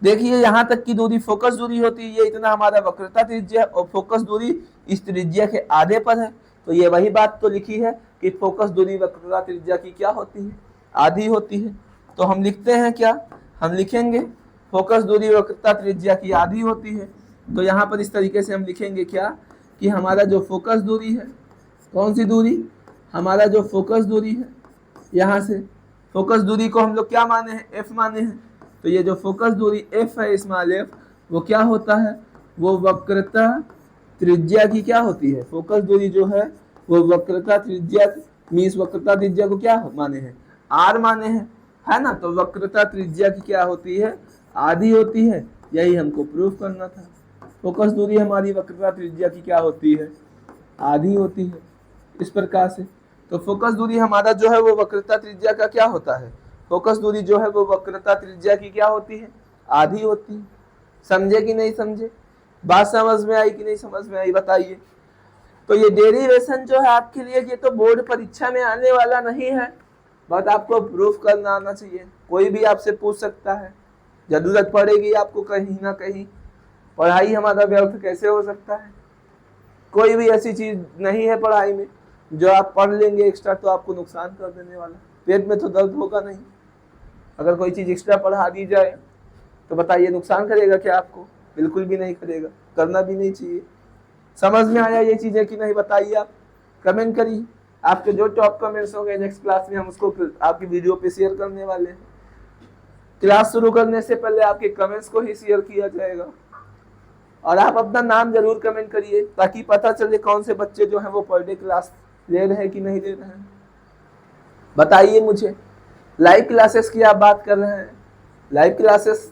देखिए यहाँ तक की दूरी फोकस दूरी होती है, ये इतना हमारा वक्रता त्रिज्या, और फोकस दूरी इस त्रिज्या के आधे पर है। तो ये वही बात तो लिखी है कि फोकस दूरी वक्रता त्रिज्या की क्या होती है, आधी होती है। तो हम लिखते हैं क्या, हम लिखेंगे फोकस दूरी वक्रता त्रिज्या की आधी होती है। तो यहाँ पर इस तरीके से हम लिखेंगे क्या, कि हमारा जो फोकस दूरी है, कौन सी दूरी, हमारा जो फोकस दूरी है, यहाँ से फोकस दूरी को हम लोग क्या माने हैं, f माने हैं। तो ये जो फोकस दूरी f है, स्मॉल f, वो क्या होता है, वो वक्रता त्रिज्या की क्या होती है, फोकस दूरी जो है वो वक्रता त्रिज्या, मीन्स वक्रता त्रिज्या को क्या माने हैं, r माने हैं, है ना। तो वक्रता त्रिज्या की क्या होती है, आधी होती है। यही हमको प्रूफ करना था। फोकस दूरी हमारी वक्रता त्रिज्या की क्या होती है, आधी होती है, इस प्रकार से। तो फोकस दूरी हमारा जो है वो वक्रता त्रिज्या का क्या होता है, फोकस दूरी जो है वो वक्रता त्रिज्या की क्या होती है, आधी होती है। समझे कि नहीं समझे? बात समझ में आई कि नहीं समझ में आई, बताइए। तो ये डेरिवेशन जो है आपके लिए, ये तो बोर्ड परीक्षा में आने वाला नहीं है, बट आपको प्रूफ करना आना चाहिए। कोई भी आपसे पूछ सकता है, जरूरत पड़ेगी आपको कहीं ना कहीं। पढ़ाई हमारा व्यर्थ कैसे हो सकता है? कोई भी ऐसी चीज नहीं है पढ़ाई में जो आप पढ़ लेंगे एक्स्ट्रा तो आपको नुकसान कर देने वाला। पेट में तो दर्द होगा नहीं। अगर कोई चीज एक्स्ट्रा पढ़ा दी जाए तो बताइए नुकसान करेगा क्या आपको? बिल्कुल भी नहीं करेगा, करना भी नहीं चाहिए। समझ में आया ये चीजें कि नहीं, बताइए आप, कमेंट करिए। आपके जो टॉप कमेंट्स होंगे नेक्स्ट क्लास में हम उसको आपकी वीडियो पे शेयर करने वाले हैं। क्लास शुरू करने से पहले आपके कमेंट्स को ही शेयर किया जाएगा, और आप अपना नाम जरूर कमेंट करिए ताकि पता चले कौन से बच्चे जो हैं वो पर डे क्लास ले रहे हैं कि नहीं ले रहे हैं। बताइए मुझे। लाइव क्लासेस की आप बात कर रहे हैं, लाइव क्लासेस,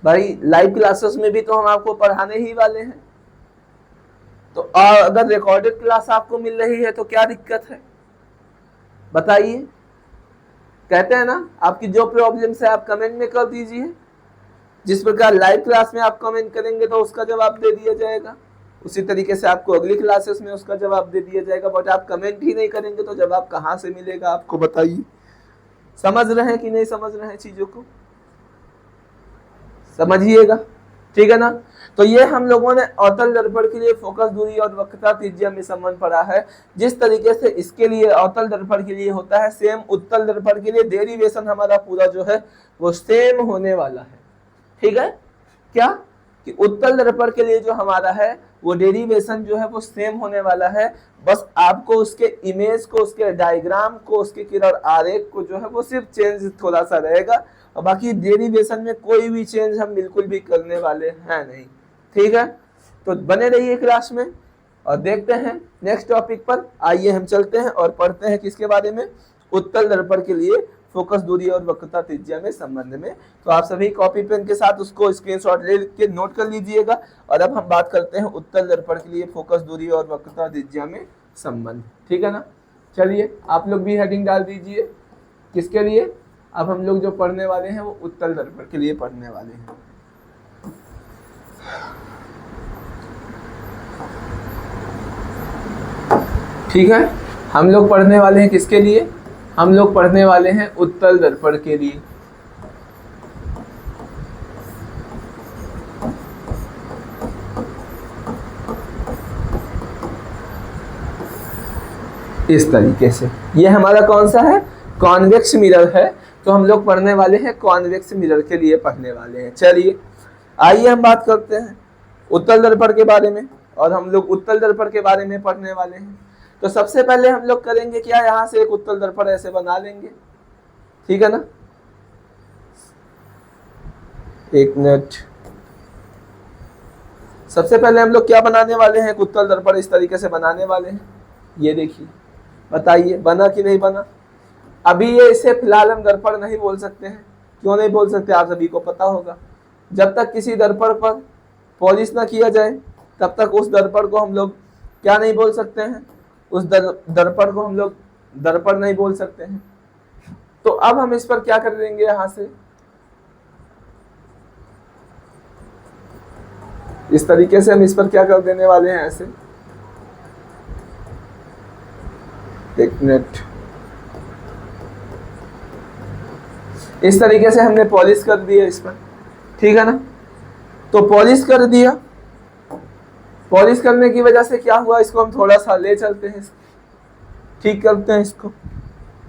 भाई लाइव क्लासेस में भी तो हम आपको पढ़ाने ही वाले हैं। तो अगर रिकॉर्डेड क्लास आपको मिल रही है तो क्या दिक्कत है, बताइए। कहते हैं ना, आपकी जो प्रॉब्लम्स है आप कमेंट में कर दीजिए। जिस प्रकार लाइव क्लास में आप कमेंट करेंगे तो उसका जवाब दे दिया जाएगा, उसी तरीके से आपको अगली क्लासेस में उसका जवाब दे दिया जाएगा। बट आप कमेंट ही नहीं करेंगे तो जवाब कहाँ से मिलेगा आपको, बताइए। समझ रहे हैं कि नहीं समझ रहे हैं चीजों को? समझिएगा, ठीक है ना। तो ये हम लोगों ने अवतल दर्पण के लिए फोकस दूरी और वक्रता त्रिज्या में संबंध पढ़ा है। जिस तरीके से इसके लिए अवतल दर्पण के लिए होता है, सेम उत्तल दर्पण के लिए डेरिवेशन हमारा पूरा जो है वो सेम होने वाला है, ठीक है। क्या कि उत्तल दर्पण के लिए जो हमारा है वो डेरिवेशन जो है वो सेम होने वाला है। बस आपको उसके इमेज को, उसके डायग्राम को, उसके किरण आरेख को जो है वो सिर्फ चेंज थोड़ा सा रहेगा, और बाकी डेरिवेशन में कोई भी चेंज हम बिल्कुल भी करने वाले हैं नहीं। ठीक है, तो बने रहिए क्लास में और देखते हैं नेक्स्ट टॉपिक पर। आइए हम चलते हैं और पढ़ते हैं किसके बारे में, उत्तल दर्पण के लिए फोकस दूरी और वक्रता त्रिज्या में संबंध में। तो आप सभी कॉपी पेन के साथ उसको स्क्रीनशॉट ले के नोट कर लीजिएगा। और अब हम बात करते हैं उत्तल दर्पण के लिए फोकस दूरी और वक्रता त्रिज्या में संबंध, ठीक है ना। चलिए आप लोग भी हेडिंग डाल दीजिए किसके लिए, अब हम लोग जो पढ़ने वाले हैं वो उत्तल दर्पण के लिए पढ़ने वाले हैं। ठीक है, हम लोग पढ़ने वाले हैं किसके लिए, हम लोग पढ़ने वाले हैं उत्तल दर्पण के लिए। इस तरीके से ये हमारा कौन सा है, कॉन्वेक्स मिरर है, तो हम लोग पढ़ने वाले हैं कॉन्वेक्स मिरर के लिए पढ़ने वाले हैं। चलिए आइए हम बात करते हैं उत्तल दर्पण के बारे में, और हम लोग उत्तल दर्पण के बारे में पढ़ने वाले हैं। तो सबसे पहले हम लोग करेंगे क्या, यहां से एक उत्तल दर्पण ऐसे बना लेंगे, ठीक है ना। एक मिनट, सबसे पहले हम लोग क्या बनाने वाले हैं, एक उत्तल दर्पण इस तरीके से बनाने वाले हैं। ये देखिए, बताइए बना कि नहीं बना। अभी ये इसे फिलहाल हम दर्पण नहीं बोल सकते हैं, क्यों नहीं बोल सकते आप सभी को पता होगा। जब तक किसी दर्पण पर पॉलिश ना किया जाए तब तक उस दर्पण को हम लोग क्या नहीं बोल सकते हैं, उस दर्पण को हम लोग दर्पण नहीं बोल सकते हैं। तो अब हम इस पर क्या कर देंगे, यहां से इस तरीके से हम इस पर क्या कर देने वाले हैं, ऐसे एक मिनट, इस तरीके से हमने पॉलिश कर दिया इस पर, ठीक है ना। तो पॉलिश कर दिया, पॉलिश करने की वजह से क्या हुआ, इसको हम थोड़ा सा ले चलते हैं, ठीक करते हैं, इसको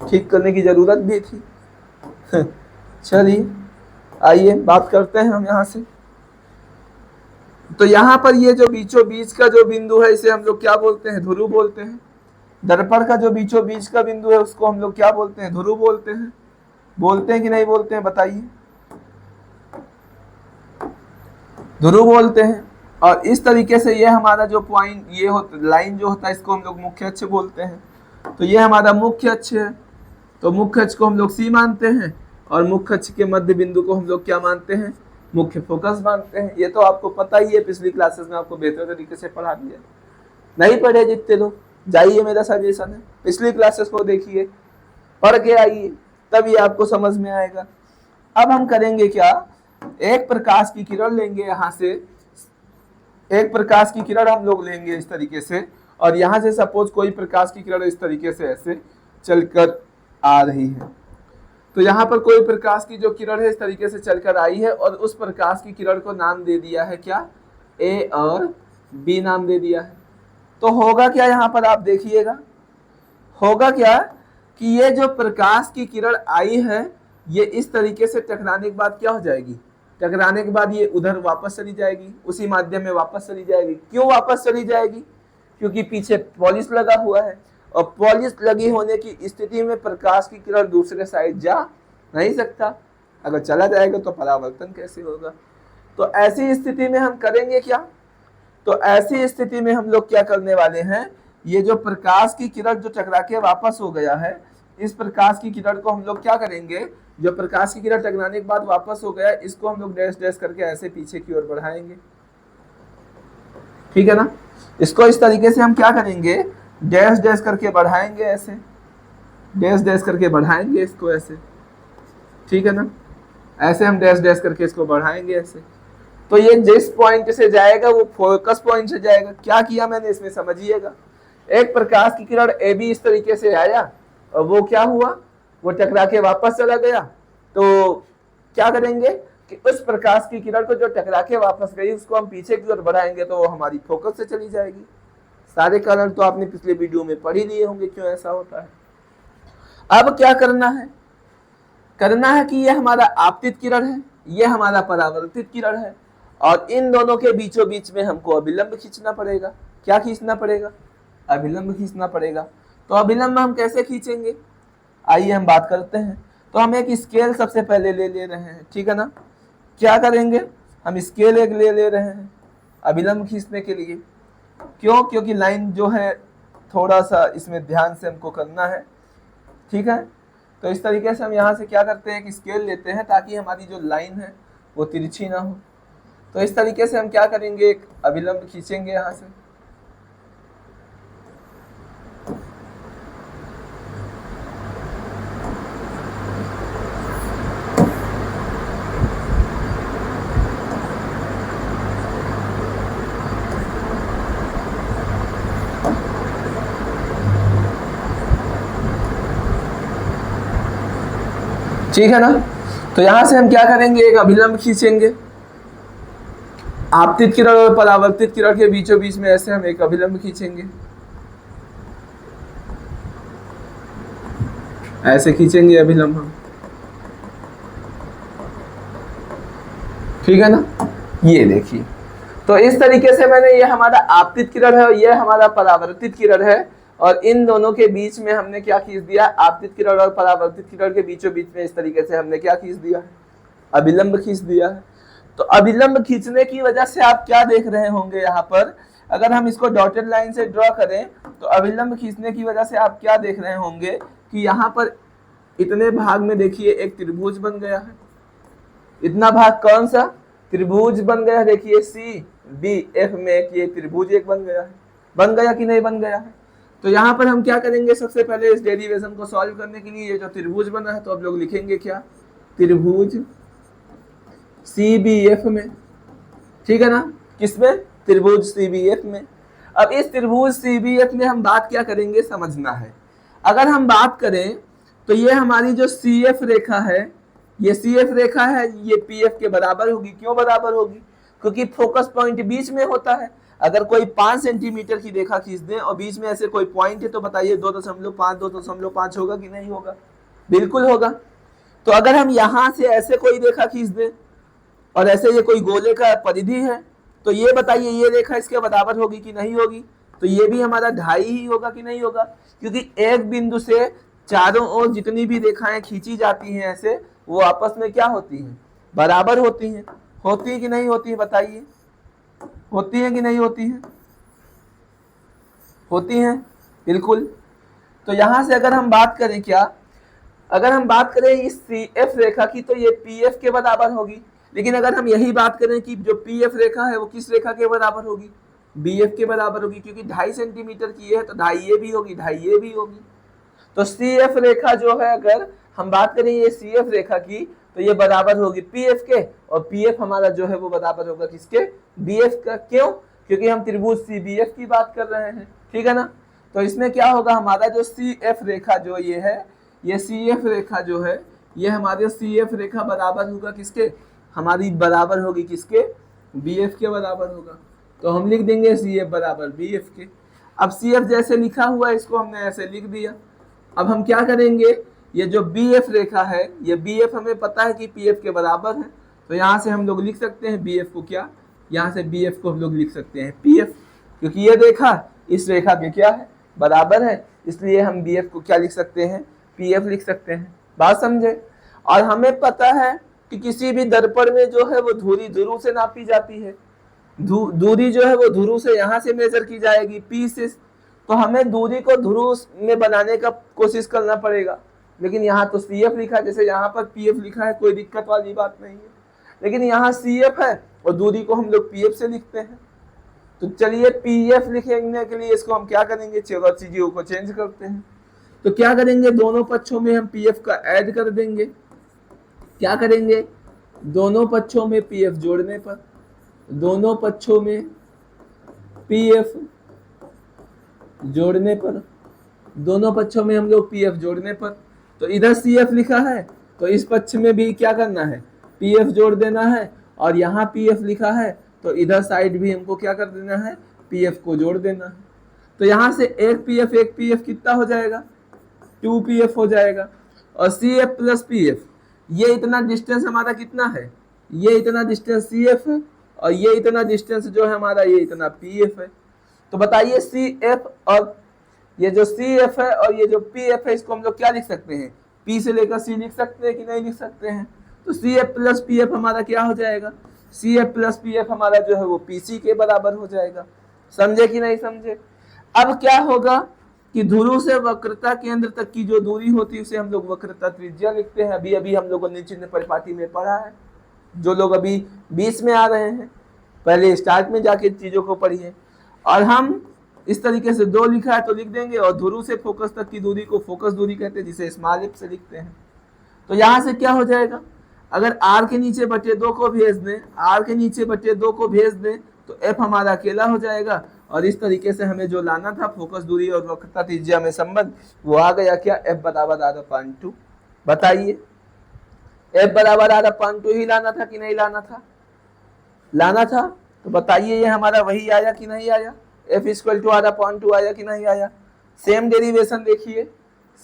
ठीक करने की जरूरत भी थी। चलिए आइए बात करते हैं हम यहाँ से। तो यहाँ पर ये जो बीचों बीच का जो बिंदु है इसे हम लोग क्या बोलते हैं, ध्रुव बोलते हैं। दर्पण का जो बीचों बीच का बिंदु है उसको हम लोग क्या बोलते हैं, ध्रुव बोलते हैं। बोलते हैं कि नहीं बोलते हैं, बताइए। ध्रुव बोलते हैं। और इस तरीके से ये हमारा जो पॉइंट ये लाइन जो होता है इसको हम लोग मुख्य अक्ष बोलते हैं। तो ये हमारा मुख्य अक्ष है, तो मुख्य अक्ष को हम लोग सी मानते हैं, और मुख्य अक्ष के मध्य बिंदु को हम लोग क्या मानते हैं, मुख्य फोकस मानते हैं। ये तो आपको पता ही है, पिछली क्लासेस में आपको बेहतर तरीके से पढ़ा दिया। नहीं पढ़े जितने लोग, जाइए, मेरा सजेशन है पिछली क्लासेस को देखिए, पढ़ के आइए, तब ये आपको समझ में आएगा। अब हम करेंगे क्या, एक प्रकाश की किरण लेंगे, यहाँ से एक प्रकाश की किरण हम लोग लेंगे इस तरीके से, और यहाँ से सपोज कोई प्रकाश की किरण इस तरीके से ऐसे चलकर आ रही है। तो यहाँ पर कोई प्रकाश की जो किरण है इस तरीके से चलकर आई है, और उस प्रकाश की किरण को नाम दे दिया है क्या, ए और बी नाम दे दिया है। तो होगा क्या, यहाँ पर आप देखिएगा, होगा क्या कि ये जो प्रकाश की किरण आई है ये इस तरीके से टकराने के बाद क्या हो जाएगी, टकराने के बाद ये उधर वापस चली जाएगी, उसी माध्यम में वापस चली जाएगी। क्यों वापस चली जाएगी, क्योंकि पीछे पॉलिश लगा हुआ है, और पॉलिश लगी होने की स्थिति में प्रकाश की किरण दूसरे साइड जा नहीं सकता। अगर चला जाएगा तो परावर्तन कैसे होगा। तो ऐसी स्थिति में हम करेंगे क्या, तो ऐसी स्थिति में हम लोग क्या करने वाले हैं, ये जो प्रकाश की किरण जो टकरा के वापस हो गया है, इस प्रकाश की किरण को हम लोग क्या करेंगे, जो प्रकाश की किरण टकराने के बाद वापस हो गया इसको हम लोग डैश डैश करके ऐसे पीछे की ओर बढ़ाएंगे, ठीक है ना। इसको इस तरीके से हम क्या करेंगे, डैश डैश करके बढ़ाएंगे, ऐसे डैश डैश करके बढ़ाएंगे इसको ऐसे, ठीक है ना। ऐसे हम डैश डैश करके इसको बढ़ाएंगे ऐसे। तो ये जिस पॉइंट से जाएगा वो फोकस पॉइंट से जाएगा। क्या किया मैंने इसमें, समझिएगा। एक प्रकाश की किरण ए बी इस तरीके से आया, और वो क्या हुआ, वो टकरा के वापस चला गया। तो क्या करेंगे कि उस प्रकाश की किरण को जो टकरा के वापस गई उसको हम पीछे की ओर बढ़ाएंगे, तो वो हमारी फोकस से चली जाएगी। सारे कारण तो आपने पिछले वीडियो में पढ़ ही लिए होंगे क्यों ऐसा होता है। अब क्या करना है, करना है कि ये हमारा आपतित किरण है, ये हमारा परावर्तित किरण है, और इन दोनों के बीचों बीच में हमको अभिलंब खींचना पड़ेगा। क्या खींचना पड़ेगा, अभिलंब खींचना पड़ेगा। तो अभिलंब हम कैसे खींचेंगे, आइए हम बात करते हैं। तो हम एक स्केल सबसे पहले ले रहे हैं, ठीक है ना। क्या करेंगे, हम स्केल एक ले रहे हैं, अभिलंब खींचने के लिए। क्यों? क्योंकि लाइन जो है थोड़ा सा इसमें ध्यान से हमको करना है, ठीक है। तो इस तरीके से हम यहाँ से क्या करते हैं कि स्केल लेते हैं ताकि हमारी जो लाइन है वो तिरछी ना हो। तो इस तरीके से हम क्या करेंगे, एक अभिलंब खींचेंगे यहाँ से। ठीक है ना। तो यहां से हम क्या करेंगे, एक अभिलंब खींचेंगे। आपतित किरण और परावर्तित किरण के बीचों बीच में ऐसे हम एक अभिलंब खींचेंगे, ऐसे खींचेंगे अभिलंब हम, ठीक है ना। ये देखिए, तो इस तरीके से मैंने, ये हमारा आपतित किरण है और ये हमारा परावर्तित किरण है, और इन दोनों के बीच में हमने क्या खींच दिया, आपतित किरण और परावर्तित किरण के बीचों बीच में इस तरीके से हमने क्या खींच दिया, अभिलंब खींच दिया है। तो अभिलंब खींचने की वजह से आप क्या देख रहे होंगे यहाँ पर, अगर हम इसको डॉटेड लाइन से ड्रॉ करें तो अभिलंब खींचने की वजह से आप क्या देख रहे होंगे कि यहाँ पर इतने भाग में देखिए एक त्रिभुज बन गया है। इतना भाग कौन सा, त्रिभुज बन गया। देखिए CBF में ये त्रिभुज एक बन गया है। बन गया कि नहीं बन गया है। तो यहाँ पर हम क्या करेंगे, सबसे पहले इस डेरिवेशन को सॉल्व करने के लिए, ये जो त्रिभुज बना है तो अब लोग लिखेंगे क्या, त्रिभुज CBF में, ठीक है ना। किसमें, त्रिभुज CBF में। अब इस त्रिभुज CBF में हम बात क्या करेंगे, समझना है। अगर हम बात करें तो ये हमारी जो CF रेखा है, ये CF रेखा है, ये PF के बराबर होगी। क्यों बराबर होगी, क्योंकि फोकस पॉइंट बीच में होता है। अगर कोई 5 सेंटीमीटर की रेखा खींच दें और बीच में ऐसे कोई पॉइंट है तो बताइए 2.5 होगा कि नहीं होगा, बिल्कुल होगा। तो अगर हम यहाँ से ऐसे कोई रेखा खींच दें और ऐसे ये कोई गोले का परिधि है, तो ये बताइए ये रेखा इसके बराबर होगी कि नहीं होगी। तो ये भी हमारा 2.5 ही होगा कि नहीं होगा, क्योंकि एक बिंदु से चारों ओर जितनी भी रेखाएं खींची जाती हैं ऐसे, वो आपस में क्या होती हैं, बराबर होती हैं। होती है कि नहीं होती है, बताइए, होती है कि नहीं होती है, होती हैं, बिल्कुल। तो यहां से अगर हम बात करें क्या, अगर हम बात करें इस CF रेखा की तो ये PF के बराबर होगी। लेकिन अगर हम यही बात करें कि जो PF रेखा है वो किस रेखा के बराबर होगी, BF के बराबर होगी, क्योंकि 2.5 सेंटीमीटर की है तो 2.5 ये भी होगी, 2.5 ये भी होगी। तो CF रेखा जो है, अगर हम बात करें ये CF रेखा की, तो ये बराबर होगी PF के, और PF हमारा जो है वो बराबर होगा किसके, BF का। क्यों, क्योंकि हम त्रिभुज CBF की बात कर रहे हैं, ठीक है ना। तो इसमें क्या होगा, हमारा जो CF रेखा जो ये है, ये CF रेखा जो है, ये हमारे CF रेखा बराबर होगा किसके, हमारी बराबर होगी किसके, BF के बराबर होगा। तो हम लिख देंगे CF बराबर BF के। अब CF जैसे लिखा हुआ है इसको हमने ऐसे लिख दिया। अब हम क्या करेंगे, ये जो BF रेखा है, ये BF हमें पता है कि PF के बराबर है, तो यहाँ से हम लोग लिख सकते हैं BF को क्या, यहाँ से BF को हम लोग लिख सकते हैं PF, क्योंकि ये रेखा इस रेखा के क्या है, बराबर है, इसलिए हम BF को क्या लिख सकते हैं, PF लिख सकते हैं। बात समझे। और हमें पता है कि किसी भी दर्पण में जो है वो धुरी ध्रुव से नापी जाती है। दूरी जो है वो ध्रुव से यहाँ से मेजर की जाएगी, P से। तो हमें दूरी को ध्रुव में बनाने का कोशिश करना पड़ेगा। लेकिन यहाँ तो CF लिखा है, जैसे यहाँ पर PF लिखा है, कोई दिक्कत वाली बात नहीं है। लेकिन यहाँ CF है और दूरी को हम लोग PF से लिखते हैं। तो चलिए PF लिखने के लिए इसको हम क्या करेंगे, चीजों को चेंज करते हैं। तो क्या करेंगे, दोनों पक्षों में हम PF का ऐड कर देंगे। क्या करेंगे, दोनों पक्षों में PF जोड़ने पर, दोनों पक्षों में PF जोड़ने पर, दोनों पक्षों में हम लोग PF जोड़ने पर, तो इधर CF लिखा है तो इस पक्ष में भी क्या करना है, PF जोड़ देना है। और यहाँ PF लिखा है तो इधर साइड भी हमको क्या कर देना है, PF को जोड़ देना है। तो यहाँ से एक PF कितना हो जाएगा, 2PF हो जाएगा। और CF प्लस PF, ये इतना डिस्टेंस हमारा कितना है, ये इतना डिस्टेंस CF है, और ये इतना डिस्टेंस जो है हमारा, ये इतना PF है। तो बताइए CF और ये जो CF है और ये जो PF है, इसको हम लोग क्या लिख सकते हैं, P से लेकर C लिख सकते हैं कि नहीं लिख सकते हैं। तो CF प्लस PF हमारा क्या हो जाएगा, C F plus P F हमारा जो है वो पी सी के बराबर हो जाएगा। समझे कि नहीं समझे? अब क्या होगा कि ध्रुव से वक्रता केंद्र तक की जो दूरी होती है उसे हम लोग वक्रता त्रिज्या लिखते हैं। अभी अभी हम लोगों ने चिन्ह परिपाटी में पढ़ा है। जो लोग अभी 20 में आ रहे हैं, पहले स्टार्ट में जाके चीजों को पढ़िए। और हम इस तरीके से 2 लिखा है तो लिख देंगे, और ध्रुव से फोकस तक की दूरी को फोकस दूरी कहते हैं, जिसे स्मॉल एफ से लिखते हैं। तो यहां से क्या हो जाएगा, अगर r के नीचे बटे 2 को भेज दें, r के नीचे बटे 2 को भेज दें तो f हमारा अकेला हो जाएगा। और इस तरीके से हमें जो लाना था फोकस दूरी और वक्रता त्रिज्या में संबंध, वो आ गया क्या, f बराबर r/2। बताइए, f बराबर r/2 ही लाना था कि नहीं लाना था? लाना था। तो बताइए ये हमारा वही आया कि नहीं आया? f = r/2 आया कि नहीं आया? सेम डेरिवेशन देखिए,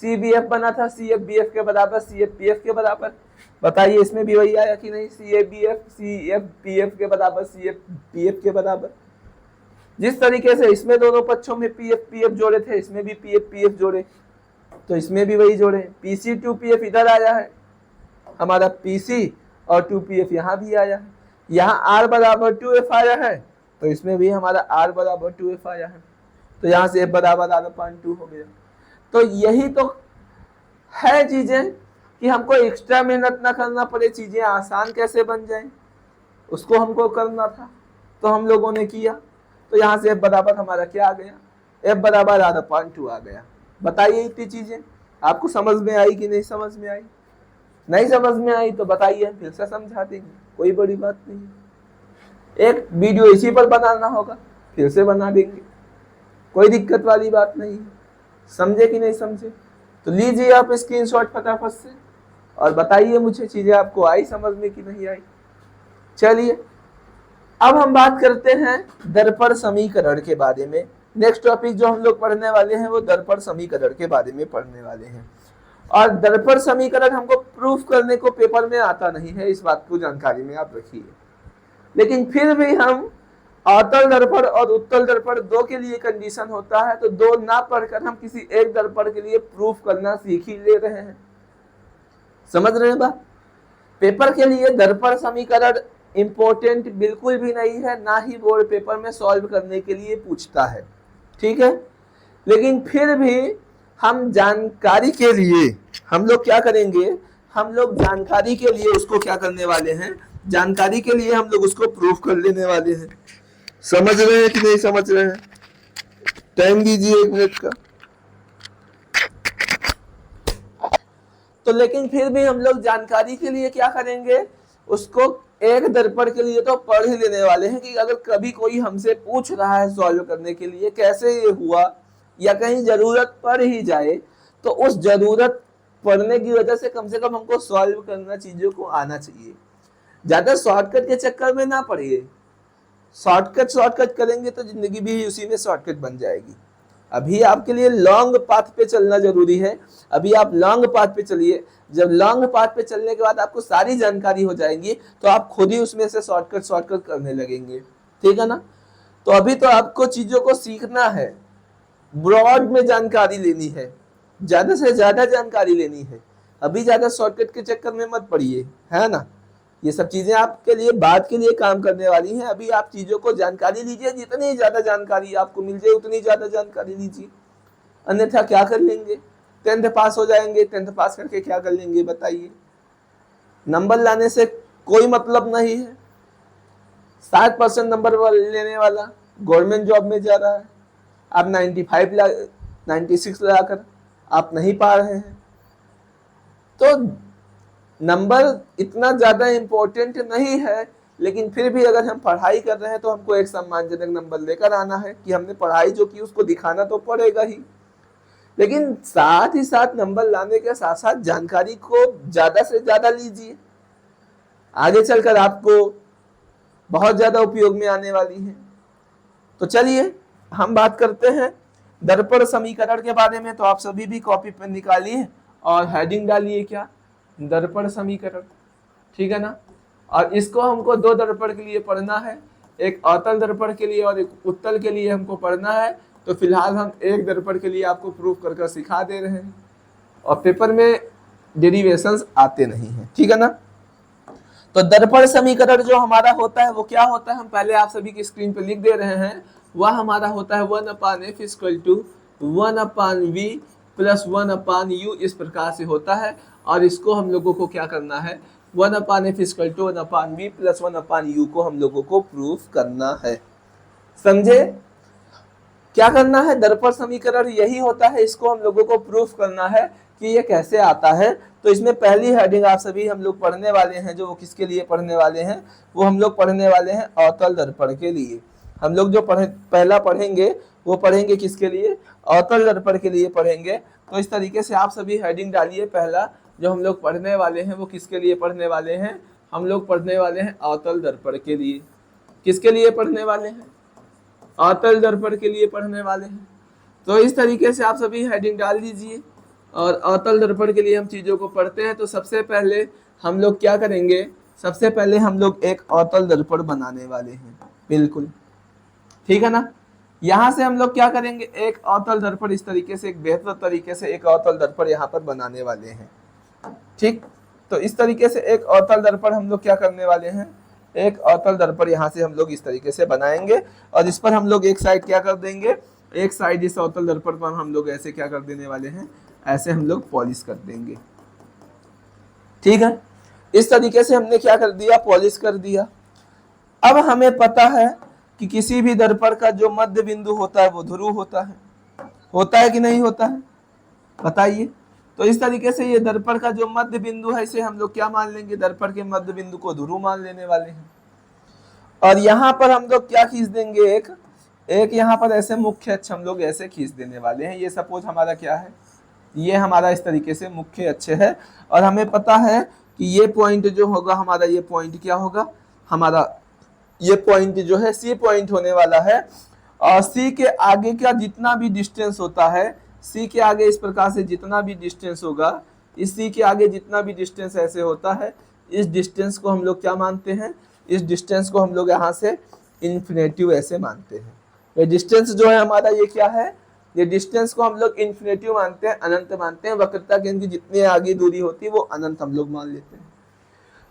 सी बी एफ बना था सी एफ बी एफ के बराबर, सी एफ पी एफ के बराबर। बताइए इसमें भी वही आया कि नहीं? सी एफ पी एफ के बराबर, सी एफ पी एफ के बराबर। जिस तरीके से इसमें दोनों पक्षों में पी एफ जोड़े थे, इसमें भी पी एफ जोड़े, तो इसमें भी वही जोड़े। P C to P F इधर आया है हमारा, पी सी और 2pf यहाँ भी आया है। यहाँ r बराबर 2f आया है तो इसमें भी हमारा r बराबर 2f आया है। तो यहाँ से f बराबर r/2 हो गया। तो यही तो है चीजें कि हमको एक्स्ट्रा मेहनत ना करना पड़े, चीजें आसान कैसे बन जाएं, उसको हमको करना था, तो हम लोगों ने किया। तो यहाँ से f बराबर हमारा क्या आ गया, f बराबर r/2 आ गया। बताइए इतनी चीजें आपको समझ में आई कि नहीं समझ में आई? नहीं समझ में आई तो बताइए, हम फिर से समझा देंगे, कोई बड़ी बात नहीं। एक वीडियो इसी पर बनाना होगा, फिर से बना देंगे, कोई दिक्कत वाली बात नहीं। समझे कि नहीं समझे? तो लीजिए आप स्क्रीनशॉट फटाफट से और बताइए मुझे चीजें आपको आई समझ में कि नहीं आई। चलिए अब हम बात करते हैं दर्पण समीकरण के बारे में। नेक्स्ट टॉपिक जो हम लोग पढ़ने वाले हैं वो दर्पण समीकरण के बारे में पढ़ने वाले हैं। और दर्पण समीकरण हमको प्रूफ करने को पेपर में आता नहीं है, इस बात को जानकारी में आप रखिए। लेकिन फिर भी हम अवतल दर्पण और उत्तल दर्पण दो के लिए कंडीशन होता है, तो दो ना पढ़कर हम किसी एक दर्पण के लिए प्रूफ करना सीख ही ले रहे हैं। समझ रहे हैं बात? पेपर के लिए दर्पण समीकरण इंपॉर्टेंट बिल्कुल भी नहीं है, ना ही बोर्ड पेपर में सॉल्व करने के लिए पूछता है, ठीक है। लेकिन फिर भी हम जानकारी के लिए हम लोग क्या करेंगे, हम लोग जानकारी के लिए उसको क्या करने वाले हैं, जानकारी के लिए हम लोग उसको प्रूफ कर लेने वाले हैं। समझ रहे हैं कि नहीं समझ रहे हैं? टाइम दीजिए 1 मिनट का। तो लेकिन फिर भी हम लोग जानकारी के लिए क्या करेंगे, उसको एक दर्पण के लिए तो पढ़ ही लेने वाले हैं कि अगर कभी कोई हमसे पूछ रहा है सॉल्व करने के लिए कैसे ये हुआ, या कहीं जरूरत पड़ ही जाए, तो उस जरूरत पड़ने की वजह से कम हमको सॉल्व करना चीजों को आना चाहिए। ज्यादा शॉर्टकट के चक्कर में ना पड़िए। शॉर्टकट करेंगे तो जिंदगी भी उसी में शॉर्टकट बन जाएगी। अभी आपके लिए लॉन्ग पाथ पे चलना जरूरी है। अभी आप लॉन्ग पाथ पे चलिए। जब लॉन्ग पाथ पे चलने के बाद आपको सारी जानकारी हो जाएगी तो आप खुद ही उसमें से शॉर्टकट करने लगेंगे, ठीक है ना। तो अभी तो आपको चीजों को सीखना है, ब्रॉड में जानकारी लेनी है, ज्यादा से ज्यादा जानकारी लेनी है। अभी ज्यादा शॉर्टकट के चक्कर में मत पड़िए, है ना। ये सब चीजें आपके लिए बाद के लिए काम करने वाली हैं। अभी आप चीजों को जानकारी लीजिए, जितनी ज्यादा जानकारी आपको मिल जाए उतनी ज्यादा जानकारी लीजिए। अन्यथा क्या कर लेंगे, 10th पास हो जाएंगे, 10th पास करके क्या कर लेंगे बताइए। नंबर लाने से कोई मतलब नहीं है। 60% नंबर लेने वाला गवर्नमेंट जॉब में जा रहा है, आप 96 लाकर आप नहीं पा रहे हैं। तो नंबर इतना ज्यादा इंपॉर्टेंट नहीं है, लेकिन फिर भी अगर हम पढ़ाई कर रहे हैं तो हमको एक सम्मानजनक नंबर लेकर आना है कि हमने पढ़ाई जो की उसको दिखाना तो पड़ेगा ही। लेकिन साथ ही साथ नंबर लाने के साथ साथ जानकारी को ज्यादा से ज्यादा लीजिए, आगे चलकर आपको बहुत ज्यादा उपयोग में आने वाली है। तो चलिए हम बात करते हैं दर्पण समीकरण के बारे में। तो आप सभी भी कॉपी पेन निकालिए और हेडिंग डालिए क्या, दर्पण समीकरण, ठीक है ना। और इसको हमको 2 दर्पण के लिए पढ़ना है, एक अवतल दर्पण के लिए और एक उत्तल के लिए हमको पढ़ना है। तो फिलहाल हम एक दर्पण के लिए आपको प्रूफ कर सिखा दे रहे हैं और पेपर में डेरिवेशंस आते नहीं हैं, ठीक है ना। तो दर्पण समीकरण जो हमारा होता है वो क्या होता है, हम पहले आप सभी की स्क्रीन पे लिख दे रहे हैं, वह हमारा होता है 1/f equal to 1/v plus 1/u, इस प्रकार से होता है। और इसको हम लोगों को क्या करना है, 1/f equal to 1/v plus 1/u को हम लोगों को प्रूफ करना है। समझे क्या करना है, दर्पण समीकरण यही होता है, इसको हम लोगों को प्रूफ करना है कि ये कैसे आता है। तो इसमें पहली हेडिंग आप सभी हम लोग पढ़ने वाले हैं, जो वो किसके लिए पढ़ने वाले हैं, वो हम लोग पढ़ने वाले हैं अवतल दर्पण के लिए। हम लोग जो पहला पढ़ेंगे वो पढ़ेंगे किसके लिए, अवतल दर्पण के लिए पढ़ेंगे। तो इस तरीके से आप सभी हेडिंग डालिए, पहला जो हम लोग पढ़ने वाले हैं वो किसके लिए पढ़ने वाले हैं, हम लोग पढ़ने वाले हैं अवतल दर्पण के लिए। किसके लिए पढ़ने वाले हैं, अवतल दर्पण के लिए पढ़ने वाले हैं। तो इस तरीके से आप सभी हेडिंग डाल दीजिए और अवतल दर्पण के लिए हम चीज़ों को पढ़ते हैं। तो सबसे पहले हम लोग क्या करेंगे, सबसे पहले हम लोग एक अवतल दर्पण बनाने वाले हैं, बिल्कुल ठीक है ना। यहाँ से हम लोग क्या करेंगे, एक अवतल दर्पण इस तरीके से, एक बेहतर तरीके से एक अवतल दर्पण यहाँ पर बनाने वाले हैं, ठीक। तो इस तरीके से एक अवतल दर्पण हम लोग क्या करने वाले हैं, एक अवतल दर्पण यहाँ से हम लोग इस तरीके से बनाएंगे और इस पर हम लोग एक साइड क्या कर देंगे, एक साइड इस अवतल दर्पण पर हम लोग ऐसे क्या कर देने वाले हैं, ऐसे हम लोग पॉलिश कर देंगे, ठीक है। इस तरीके से हमने क्या कर दिया, पॉलिश कर दिया। अब हमें पता है कि किसी भी दर्पण का जो मध्य बिंदु होता है वो ध्रुव होता है कि नहीं होता है, बताइए। तो इस तरीके से ये दर्पण का जो मध्य बिंदु है इसे हम लोग क्या मान लेंगे, दर्पण के मध्य बिंदु को ध्रुव मान लेने वाले हैं। और यहाँ पर हम लोग क्या खींच देंगे, एक यहाँ पर ऐसे मुख्य अक्ष हम लोग ऐसे खींच देने वाले हैं। ये सपोज हमारा क्या है, ये हमारा इस तरीके से मुख्य अक्ष है और हमें पता है कि ये पॉइंट जो होगा हमारा, ये पॉइंट क्या होगा हमारा, ये पॉइंट जो है सी पॉइंट होने वाला है। और सी के आगे का जितना भी डिस्टेंस होता है, सी के आगे इस प्रकार से जितना भी डिस्टेंस होगा, इस सी के आगे जितना भी डिस्टेंस ऐसे होता है, इस डिस्टेंस को हम लोग क्या मानते हैं, इस डिस्टेंस को हम लोग यहाँ से इन्फिनेटिव ऐसे मानते हैं। ये डिस्टेंस जो है हमारा ये क्या है, ये डिस्टेंस को हम लोग इन्फिनेटिव मानते हैं, अनंत मानते हैं। वक्रता केंद्र की जितनी आगे दूरी होती है वो अनंत हम लोग मान लेते हैं।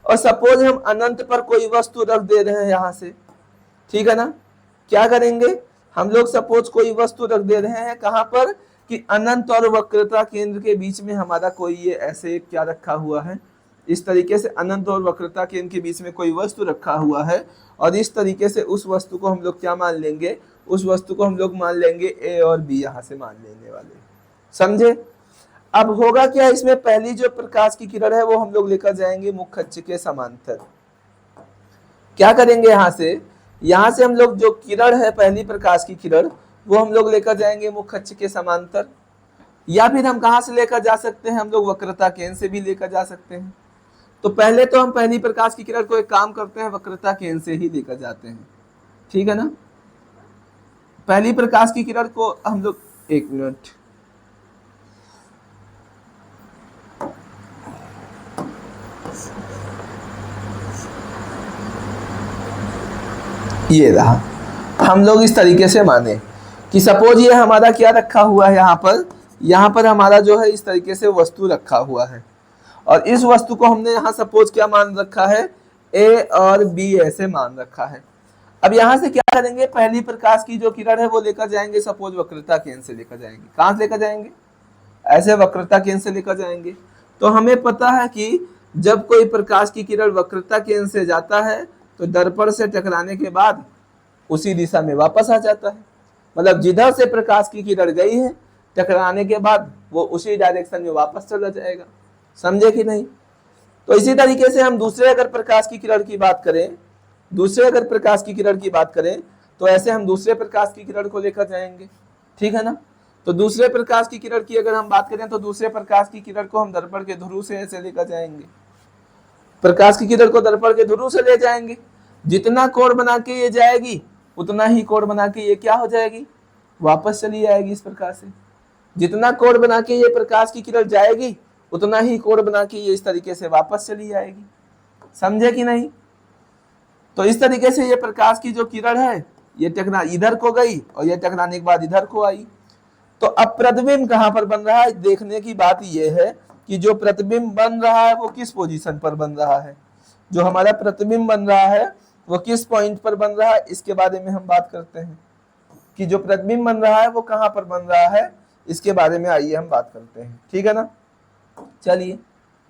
और सपोज हम अनंत पर कोई वस्तु रख दे रहे हैं यहाँ से, ठीक है ना, क्या करेंगे हम लोग, सपोज कोई वस्तु रख दे रहे हैं कहाँ पर, कि अनंत और वक्रता केंद्र के बीच में हमारा कोई ये ऐसे क्या रखा हुआ है, इस तरीके से अनंत और वक्रता केंद्र के बीच में कोई वस्तु रखा हुआ है। और इस तरीके से उस वस्तु को हम लोग क्या मान लेंगे, उस वस्तु को हम लोग मान लेंगे ए और बी, यहाँ से मान लेने वाले, समझे। अब होगा क्या, इसमें पहली जो प्रकाश की किरण है वो हम लोग लेकर जाएंगे मुख्य अक्ष के समांतर। क्या करेंगे, यहाँ से हम लोग जो किरण है पहली प्रकाश की किरण वो हम लोग लेकर जाएंगे मुख्य अक्ष के समांतर। या फिर हम कहाँ से लेकर जा सकते हैं, हम लोग वक्रता केंद्र से भी लेकर जा सकते हैं। तो पहले तो हम पहली प्रकाश की किरण को एक काम करते हैं, वक्रता केंद्र से ही लेकर जाते हैं, ठीक है ना। पहली प्रकाश की किरण को हम लोग, एक मिनट, ये रहा, हम लोग इस तरीके से माने कि सपोज ये हमारा क्या रखा हुआ है, यहाँ पर हमारा जो है इस तरीके से वस्तु रखा हुआ है और इस वस्तु को हमने यहाँ सपोज क्या मान रखा है, ए और बी ऐसे मान रखा है। अब यहाँ से क्या करेंगे, पहली प्रकाश की जो किरण है वो लेकर जाएंगे, सपोज वक्रता केंद्र से लेकर जाएंगे। कहाँ से लेकर जाएंगे, ऐसे वक्रता केंद्र से लेकर जाएंगे। तो हमें पता है कि जब कोई प्रकाश की किरण वक्रता केंद्र से जाता है तो दर्पण से टकराने के बाद उसी दिशा में वापस आ जाता है। मतलब जिधर से प्रकाश की किरण गई है टकराने के बाद वो उसी डायरेक्शन में वापस चला जाएगा, समझे कि नहीं। तो इसी तरीके से हम दूसरे अगर प्रकाश की किरण की बात करें, तो ऐसे हम दूसरे प्रकाश की किरण को लेकर जाएंगे, ठीक है ना। तो दूसरे प्रकाश की किरण की अगर हम बात करें तो दूसरे प्रकाश की किरण को हम दर्पण के ध्रुव से ऐसे लेकर जाएंगे, प्रकाश की किरण को दर्पण के ध्रुव से ले जाएंगे। जितना कोण बना के ये जाएगी उतना ही कोण बना के ये क्या हो जाएगी, वापस चली जाएगी इस प्रकार से। जितना कोण बना के ये प्रकाश की किरण जाएगी उतना ही कोण बना के ये इस तरीके से वापस चली जाएगी, समझे कि नहीं। तो इस तरीके से ये प्रकाश की जो किरण है ये टकरा इधर को गई और ये टकराने के बाद इधर को आई। तो अब प्रतिबिंब कहाँ पर बन रहा है, देखने की बात ये है कि जो प्रतिबिंब बन रहा है वो किस पोजीशन पर बन रहा है। जो हमारा प्रतिबिंब बन रहा है वो किस पॉइंट पर बन रहा है, इसके बारे में हम बात करते हैं कि जो प्रतिबिंब बन रहा है वो कहां पर बन रहा है, इसके बारे में आइए हम बात करते हैं। ठीक है ना। चलिए,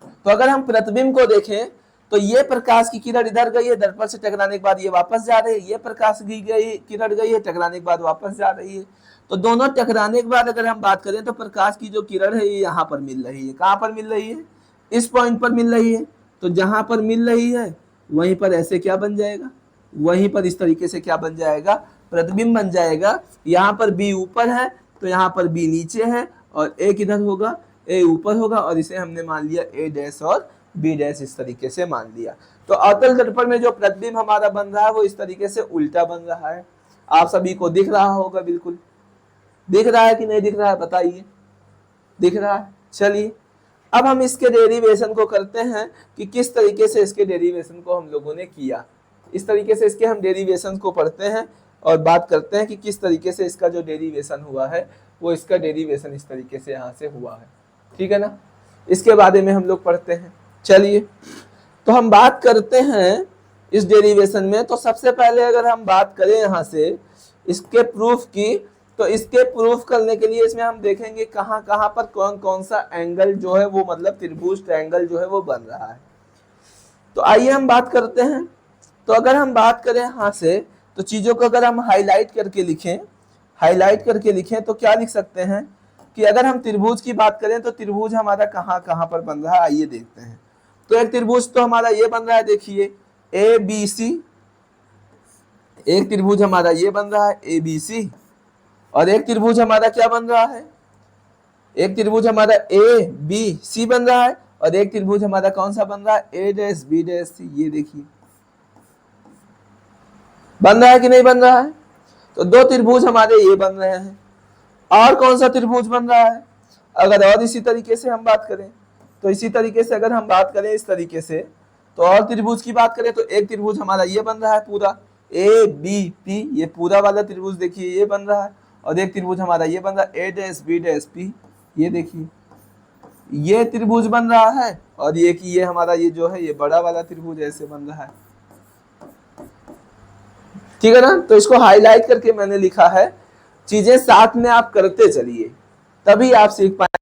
तो अगर हम प्रतिबिंब को देखें तो ये प्रकाश की किरण इधर गई है, दर्पण से टकराने के बाद ये वापस जा रही है, ये प्रकाश की गई किरण गई है, टकराने के बाद वापस जा रही है। तो दोनों टकराने के बाद अगर हम बात करें तो प्रकाश की जो किरण है ये यहाँ पर मिल रही है। कहाँ पर मिल रही है? इस पॉइंट पर मिल रही है। तो जहां पर मिल रही है वहीं पर ऐसे क्या बन जाएगा, वहीं पर इस तरीके से क्या बन जाएगा, प्रतिबिंब बन जाएगा। यहाँ पर बी ऊपर है तो यहाँ पर बी नीचे है और ए किधर होगा, ए ऊपर होगा, और इसे हमने मान लिया ए डैश और बी डैश, इस तरीके से मान लिया। तो अवतल दर्पण में जो प्रतिबिंब हमारा बन रहा है वो इस तरीके से उल्टा बन रहा है। आप सभी को दिख रहा होगा, बिल्कुल दिख रहा है कि नहीं दिख रहा है, बताइए। दिख रहा है। चलिए, अब हम इसके डेरिवेशन को करते हैं कि किस तरीके से इसके डेरिवेशन को हम लोगों ने किया। इस तरीके से इसके हम डेरिवेशन को पढ़ते हैं और बात करते हैं कि किस तरीके से इसका जो डेरिवेशन हुआ है वो इसका डेरिवेशन इस तरीके से यहाँ से हुआ है। ठीक है ना, इसके बारे में हम लोग पढ़ते हैं। चलिए, तो हम बात करते हैं इस डेरिवेशन में। तो सबसे पहले अगर हम बात करें यहाँ से इसके प्रूफ की, तो इसके प्रूफ करने के लिए इसमें हम देखेंगे कहाँ कहाँ पर कौन कौन सा एंगल जो है वो मतलब त्रिभुज ट्रायंगल जो है वो बन रहा है। तो आइए हम बात करते हैं। तो अगर हम बात करें यहाँ से तो चीजों को अगर हम हाईलाइट करके लिखें, हाईलाइट करके लिखें तो क्या लिख सकते हैं कि अगर हम त्रिभुज की बात करें तो त्रिभुज हमारा कहाँ कहाँ पर बन रहा है, आइए देखते हैं। तो एक त्रिभुज तो हमारा ये बन रहा है, देखिए ए बी सी, एक त्रिभुज हमारा ये बन रहा है ए बी सी, और एक त्रिभुज हमारा क्या बन रहा है, एक त्रिभुज हमारा ए बी सी बन रहा है, और एक त्रिभुज हमारा कौन सा बन रहा है, ए डैश बी डैश सी। ये देखिए बन रहा है कि नहीं बन रहा है। तो दो त्रिभुज हमारे ये बन रहे हैं। और कौन सा त्रिभुज बन रहा है, अगर और इसी तरीके से हम बात करें, तो इसी तरीके से अगर हम बात करें इस तरीके से, तो और त्रिभुज की बात करें तो एक त्रिभुज हमारा ये बन रहा है पूरा ए बी पी, ये पूरा वाला त्रिभुज देखिए ये बन रहा है, और एक त्रिभुज हमारा ये बन रहा है ए डैश बी डैश पी। ये देखिए ये त्रिभुज बन रहा है, और ये कि ये हमारा ये जो है ये बड़ा वाला त्रिभुज ऐसे बन रहा है। ठीक है ना। तो इसको हाईलाइट करके मैंने लिखा है, चीजें साथ में आप करते चलिए तभी आप सीख पाएंगे।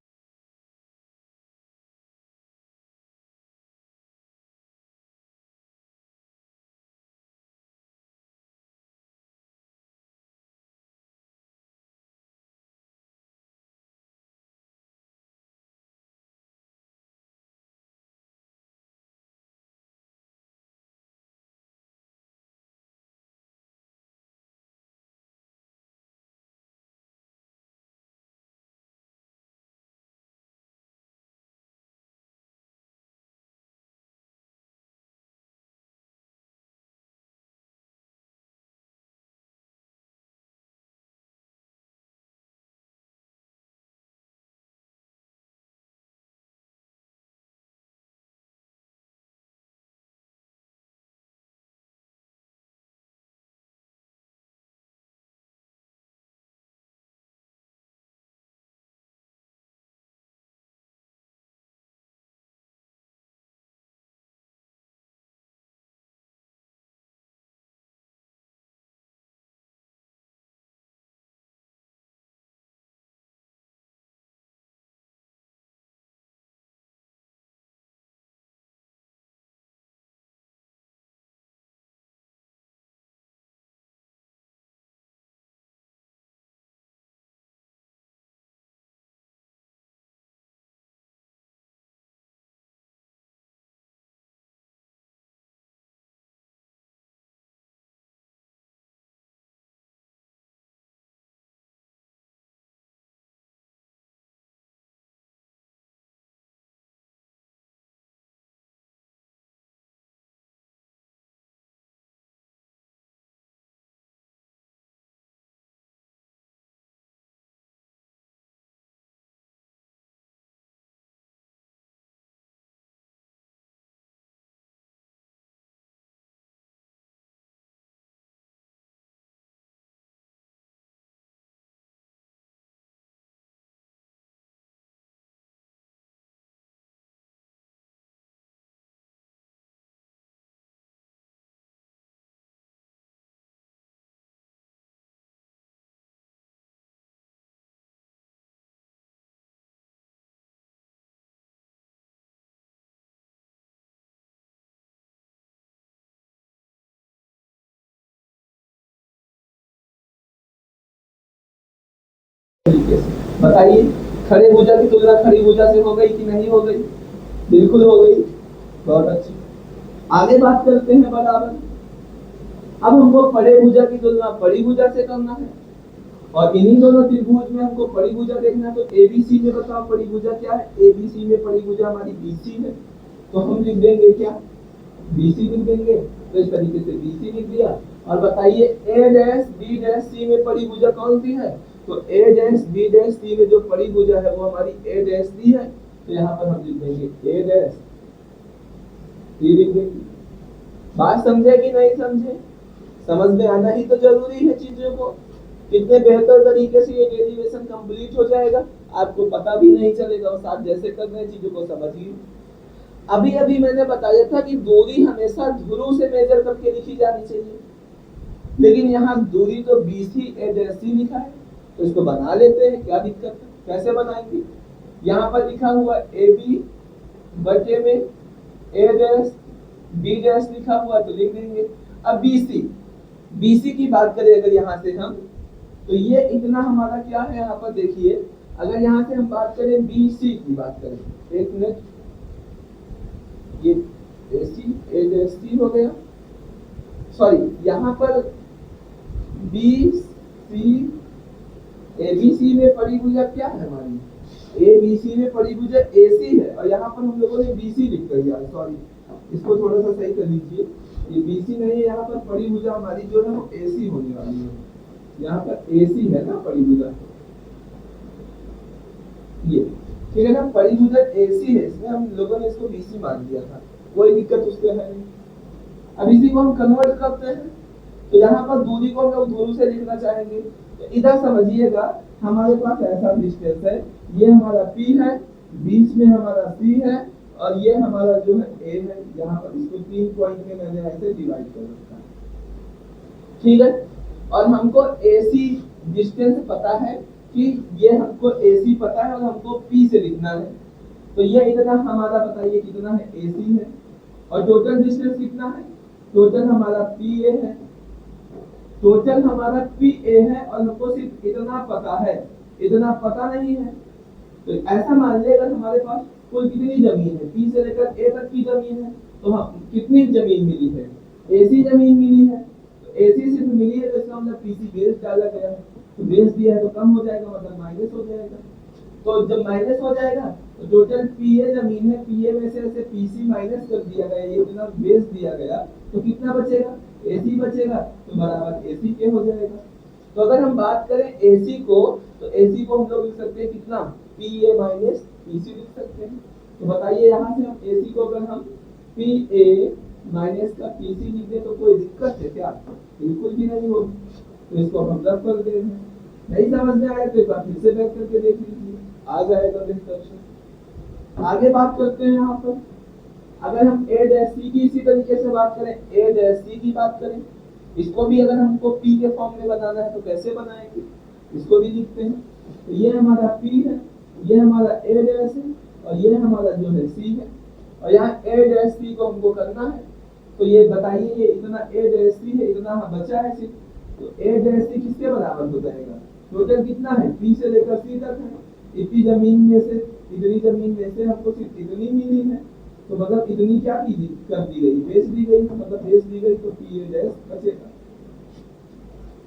तरीके से बताइए, खड़े भुजा की तुलना खड़ी भुजा से हो गई कि नहीं हो गई? बिल्कुल हो गई। बहुत अच्छी। आगे बात करते हैं बराबर। अब हमको पड़े भुजा की तुलना पड़ी भुजा से करना है और इन्हीं दोनों त्रिभुज में हमको पड़ी भुजा देखना है। तो एबीसी में बताओ पड़ी भुजा क्या है? एबीसी में पड़ी भुजा हमारी बीसी है, तो हम लिख देंगे क्या? बीसी लिख देंगे। तो इस तरीके से बीसी लिख दिया। और बताइए ए डैश बी डैश सी में पड़ी भुजा कौन सी है? तो ए डैश बी डैश सी में जो पड़ी भुजा है वो हमारी ए डैश सी है, तो यहाँ पर हम लिख देंगे ए डैश सी लिख देंगे। बात समझे कि नहीं समझे? समझ में आना ही तो जरूरी है चीजों को। कितने बेहतर तरीके से ये डेरिवेशन कंप्लीट हो जाएगा, आपको पता भी नहीं चलेगा और साथ जैसे कर रहे चीजों को समझिए। अभी अभी मैंने बताया था कि दूरी हमेशा ध्रुव से मेजर करके लिखी जानी चाहिए, लेकिन यहाँ दूरी तो BC ए डैश सी लिखा है, तो इसको बना लेते हैं। क्या दिक्कत है? कैसे बनाएंगे? यहाँ पर लिखा हुआ AB बटे में ए डैश बी डैश लिखा हुआ, तो लिख देंगे। अब BC की बात करें अगर यहाँ से हम, तो ये इतना हमारा क्या है? यहाँ पर देखिए, अगर यहाँ से हम बात करें BC की बात करें, एक मिनट, ये AC ए डैश सी हो गया, सॉरी यहाँ पर BC ABC में पड़ी भुजा क्या है हमारी? ABC में पड़ी भुजा AC है और यहाँ पर हम लोगों ने BC लिख कर दिया, सॉरी इसको थोड़ा सा सही कर लीजिए। ये BC नहीं है, यहाँ पर पड़ी भुजा हमारी जो है वो AC होने वाली है। यहाँ पर AC है ना पड़ी भुजा, ये ठीक है ना, पड़ी भुजा AC है, इसमें हम लोगों ने इसको BC मान दिया था, कोई दिक्कत उसके है नहीं। अब इसी को हम कन्वर्ट करते हैं, तो यहाँ पर दूरी को हम लोग ध्रुव से लिखना चाहेंगे। तो इधर समझिएगा, हमारे पास ऐसा डिस्टेंस है, ये हमारा P है, बीच में हमारा C है और ये हमारा जो है A है। यहाँ पर इसको 3 पॉइंट में मैंने ऐसे डिवाइड कर रखा है, ठीक है। और हमको AC डिस्टेंस पता है कि ये हमको AC पता है और हमको P से लिखना है, तो ये इतना हमारा बताइए कितना है? AC है। और टोटल डिस्टेंस कितना है? टोटल हमारा PA है, टोटल हमारा PA है और हमको सिर्फ इतना पता है, इतना पता नहीं है। तो ऐसा मान लेगा हमारे पास कुल कितनी जमीन है? P से लेकर A तक की जमीन है, तो हम कितनी जमीन मिली है? AC जमीन मिली है। तो AC सिर्फ मिली है, तो इसका मतलब PC बेस डाला गया है, तो बेस दिया है तो कम हो जाएगा, मतलब माइनस हो जाएगा। तो जब माइनस हो जाएगा तो टोटल PA जमीन है, PA में से PC माइनस कर दिया गया, ये इतना बेस दिया गया, तो कितना बचेगा? AC बचेगा, तो बराबर AC के हो जाएगा। तो अगर हम बात करें AC को, तो AC को हम लोग लिख सकते हैं कितना? PA माइनस PC लिख सकते हैं। तो बताइए यहाँ से हम AC को अगर हम PA माइनस का PC लिख दें तो कोई दिक्कत है क्या? बिल्कुल भी नहीं होगी। तो इसको हम रफ कर दे रहे हैं। नहीं समझ में आया तो एक बार फिर से बैक करके देख लीजिए, आ जाएगा डिस्कशन। आगे बात करते हैं यहाँ पर, अगर हम A डैश C की इसी तरीके से बात करें, A डैश C की बात करें, इसको भी अगर हमको P के फॉर्म में बनाना है तो कैसे बनाएंगे? इसको भी लिखते हैं। तो ये हमारा P है, ये हमारा A डैश है और ये हमारा जो है C है, और यहाँ A डैश C को हमको करना है। तो ये बताइए, ये इतना A डैश C है, इतना बचा है सिर्फ, तो A डैश C किसके बराबर हो जाएगा? टोटल कितना है? P से लेकर C तक है। इतनी जमीन में से, इतनी जमीन में से हमको सिर्फ इतनी मिली है, तो मतलब इतनी क्या की कर दी गई? बेस दी गई, मतलब बेस दी गई, तो PA डैश बचेगा।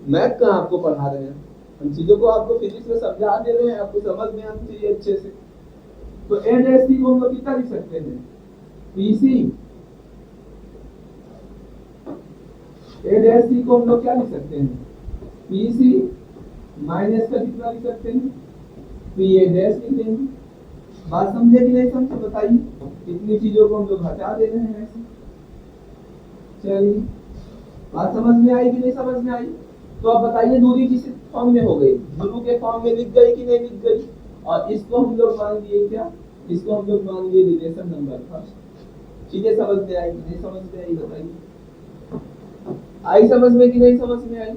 मैथ का आपको पढ़ा रहे हैं हम, चीजों को आपको फिजिक्स में समझा दे रहे हैं, आपको समझ में आनी चाहिए अच्छे से। तो A डैश C को हम लोग कितना लिख सकते हैं? PC A डैश C को हम लोग क्या लिख सकते हैं? PC माइनस का कितना लिख सकते हैं? PA डैश लिख देंगे। बात समझे कि नहीं समझे बताइए? इतनी चीजों को हम लोग हटा दे रहे हैं ऐसे। चलिए, बात समझ में आई कि नहीं समझ में आई? तो अब बताइए दूरी किस फॉर्म में हो गई? ध्रुव के फॉर्म में लिख गई कि नहीं लिख गई? और इसको हम लोग मान लिए क्या? इसको हम लोग मान लिए रिलेशन नंबर फर्स्ट। चीजें समझ में आई कि नहीं समझ में आई बताइए? आई समझ में कि नहीं समझ में आई?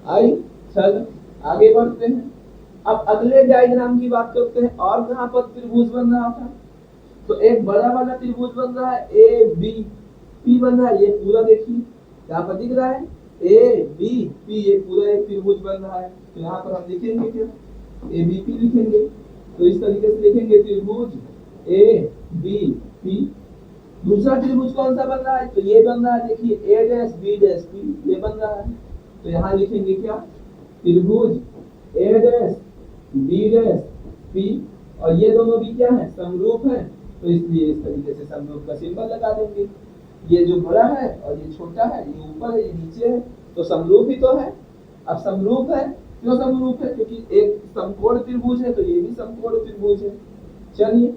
आई। चलो आगे बढ़ते हैं। अब अगले डायग्राम की बात करते हैं। और कहाँ पर त्रिभुज बन रहा था? तो एक बड़ा वाला त्रिभुज बन रहा है, ABP बन रहा है। ये पूरा देखिए, यहाँ पर दिख रहा है ABP, ये पूरा एक त्रिभुज बन रहा है। तो यहाँ पर हम लिखेंगे क्या? एबीपी लिखेंगे। तो इस तरीके से लिखेंगे त्रिभुज ए बी पी। दूसरा त्रिभुज कौन सा बन रहा है? तो ये बन रहा है, देखिए ए डैश बी डैश पी, ये बन रहा है। तो यहाँ लिखेंगे क्या? त्रिभुज ए डैश बी डैश पी, और ये दोनों भी क्या है? समरूप है। तो इसलिए इस तरीके से समरूप का सिंबल लगा देंगे। ये जो बड़ा है और ये छोटा है, ये ऊपर है ये नीचे है, तो समरूप ही तो है। अब समरूप है, क्यों समरूप है? क्योंकि एक समकोण त्रिभुज है, तो ये भी समकोण त्रिभुज है। चलिए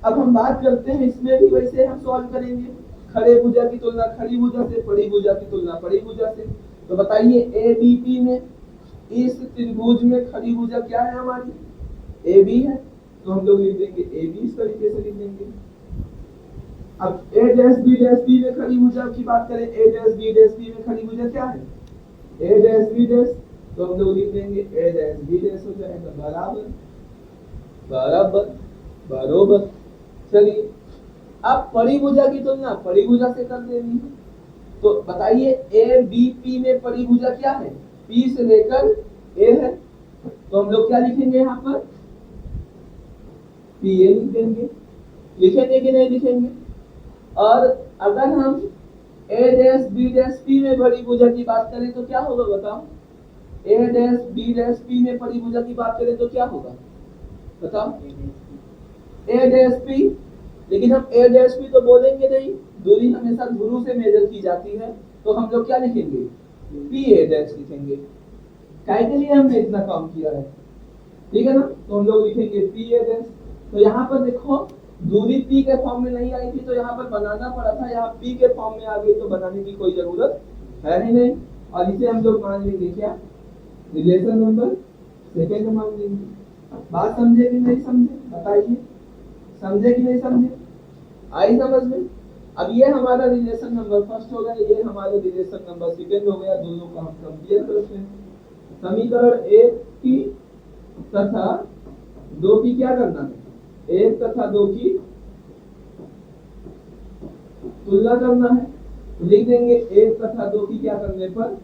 अब हम बात करते हैं, इसमें भी वैसे हम सॉल्व करेंगे। खड़े भुजा की तुलना खड़ी भुजा से, पड़ी भुजा की तुलना पड़ी भुजा से। तो बताइए एबीपी में इस त्रिभुज में खड़ी भुजा क्या है हमारी? ए बी है। तो हम लोग लिख देंगे ए बी, इस तरीके से लिख देंगे। अब ए डैश बी डैश पी में खड़ी भुजा की बात करें, ए डैश बी डैश पी में खड़ी भुजा क्या है? ए डैश बी डैश। तो हम लोग लिख देंगे ए डैश बी डैश हो जाएगा बराबर बराबर बरोबर। चलिए अब पड़ी भुजा की तुलना पड़ी भुजा से कर देनी है। तो बताइए ए बी पी में पड़ी भुजा क्या है? पी से लेकर ए है। तो हम लोग क्या लिखेंगे यहाँ पर? पी ए लिख देंगे। लिखेंगे कि नहीं लिखेंगे? और अगर हम ए डैश बी डैश पी में बड़ी भुजा की बात करें तो क्या होगा बताओ? ए डैश बी डैश पी में बड़ी भुजा की बात करें तो क्या होगा बताओ? ए डैश पी। लेकिन हम ए डैश पी तो बोलेंगे नहीं, दूरी हमेशा ध्रुव से मेजर की जाती है। तो हम लोग क्या लिखेंगे? पी ए डैश लिखेंगे। काय के लिए हमने इतना काम किया है, ठीक है ना? तो हम लोग लिखेंगे पी ए डैश। तो यहाँ पर देखो दूरी पी के फॉर्म में नहीं आई थी, तो यहाँ पर बनाना पड़ा था। यहाँ पी के फॉर्म में आ गई, तो बनाने की कोई जरूरत है ही नहीं। और इसे हम लोग मान लेंगे क्या? रिलेशन नंबर सेकेंड मान लेंगे। बात समझे कि नहीं समझे बताइए? समझे कि नहीं समझे? आई समझ में? अब ये हमारा रिलेशन नंबर फर्स्ट हो गया, ये हमारा रिलेशन नंबर सेकेंड हो गया। दोनों का हम कंपेयर करते हैं। समीकरण एक की तथा दो की क्या करना है? एक तथा दो की तुलना करना है। तो लिख देंगे एक तथा दो की क्या करने पर?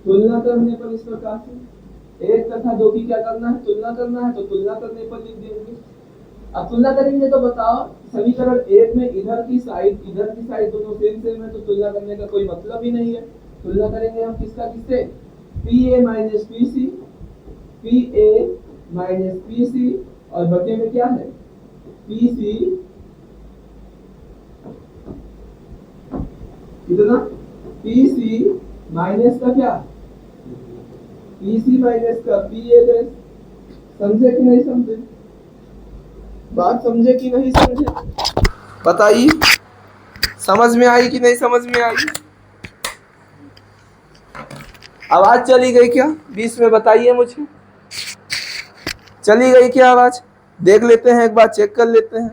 तुलना करने पर। इस प्रकार से एक तथा दो की क्या करना है? तुलना करना है। तो तुलना करने पर लिख देंगे। अब तुलना करेंगे तो बताओ, समीकरण एक में इधर की साइड दोनों सेम सेम है, तो तुलना करने का कोई मतलब ही नहीं है। तुलना करेंगे हम किसका किससे? P A minus P C, P A minus P C, और बटे में क्या है? पी सी कितना? पी सी माइनस का क्या? पी सी माइनस का पी ए डैश। समझे कि नहीं समझे? बात समझे कि नहीं समझे बताइए? समझ में आई कि नहीं समझ में आई? आवाज चली गई क्या बीच में? बताइए मुझे, चली गई क्या आवाज? देख लेते हैं एक बार, चेक कर लेते हैं।